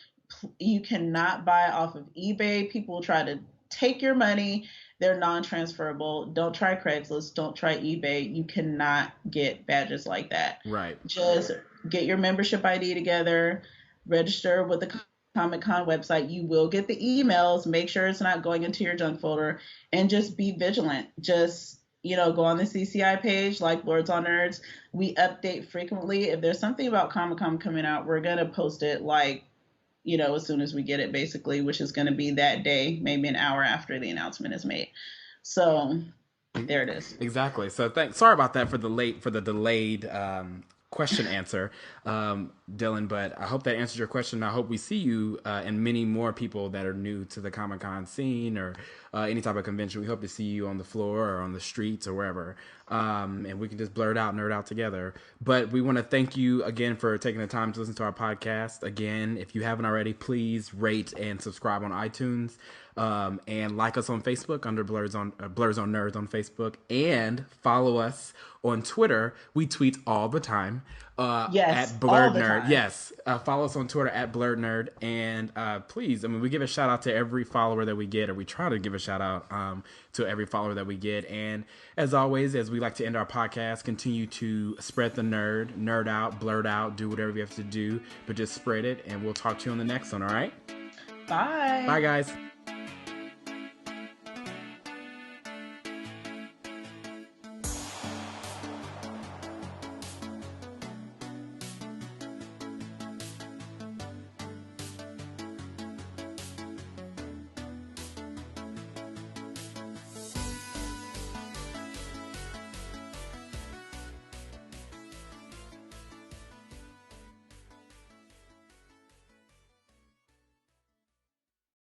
You cannot buy off of eBay. People try to take your money. They're non-transferable. Don't try Craigslist. Don't try eBay. You cannot get badges like that. Right. Just get your membership ID together. Register with the Comic-Con website. You will get the emails. Make sure it's not going into your junk folder, and just be vigilant. Just go on the CCI page, like Blerds on Nerds. We update frequently. If there's something about Comic-Con coming out, we're gonna post it as soon as we get it, basically, which is going to be that day, maybe an hour after the announcement is made. So there it is. Exactly. So sorry about that for the delayed question answer, Dylan, but I hope that answers your question. I hope we see you and many more people that are new to the Comic-Con scene or any type of convention. We hope to see you on the floor or on the streets or wherever, and we can just nerd out together. But we want to thank you again for taking the time to listen to our podcast. Again, if you haven't already, please rate and subscribe on iTunes. And like us on Facebook under Blerds on Nerds on Facebook, and follow us on Twitter. We tweet all the time. Yes, at Blerd Nerd. Yes, follow us on Twitter at Blerd Nerd, and please, we give a shout out to every follower that we get, or we try to give a shout out to every follower that we get. And as always, as we like to end our podcast, continue to spread the nerd out, blurt out, do whatever you have to do, but just spread it. And we'll talk to you on the next one. All right. Bye. Bye, guys.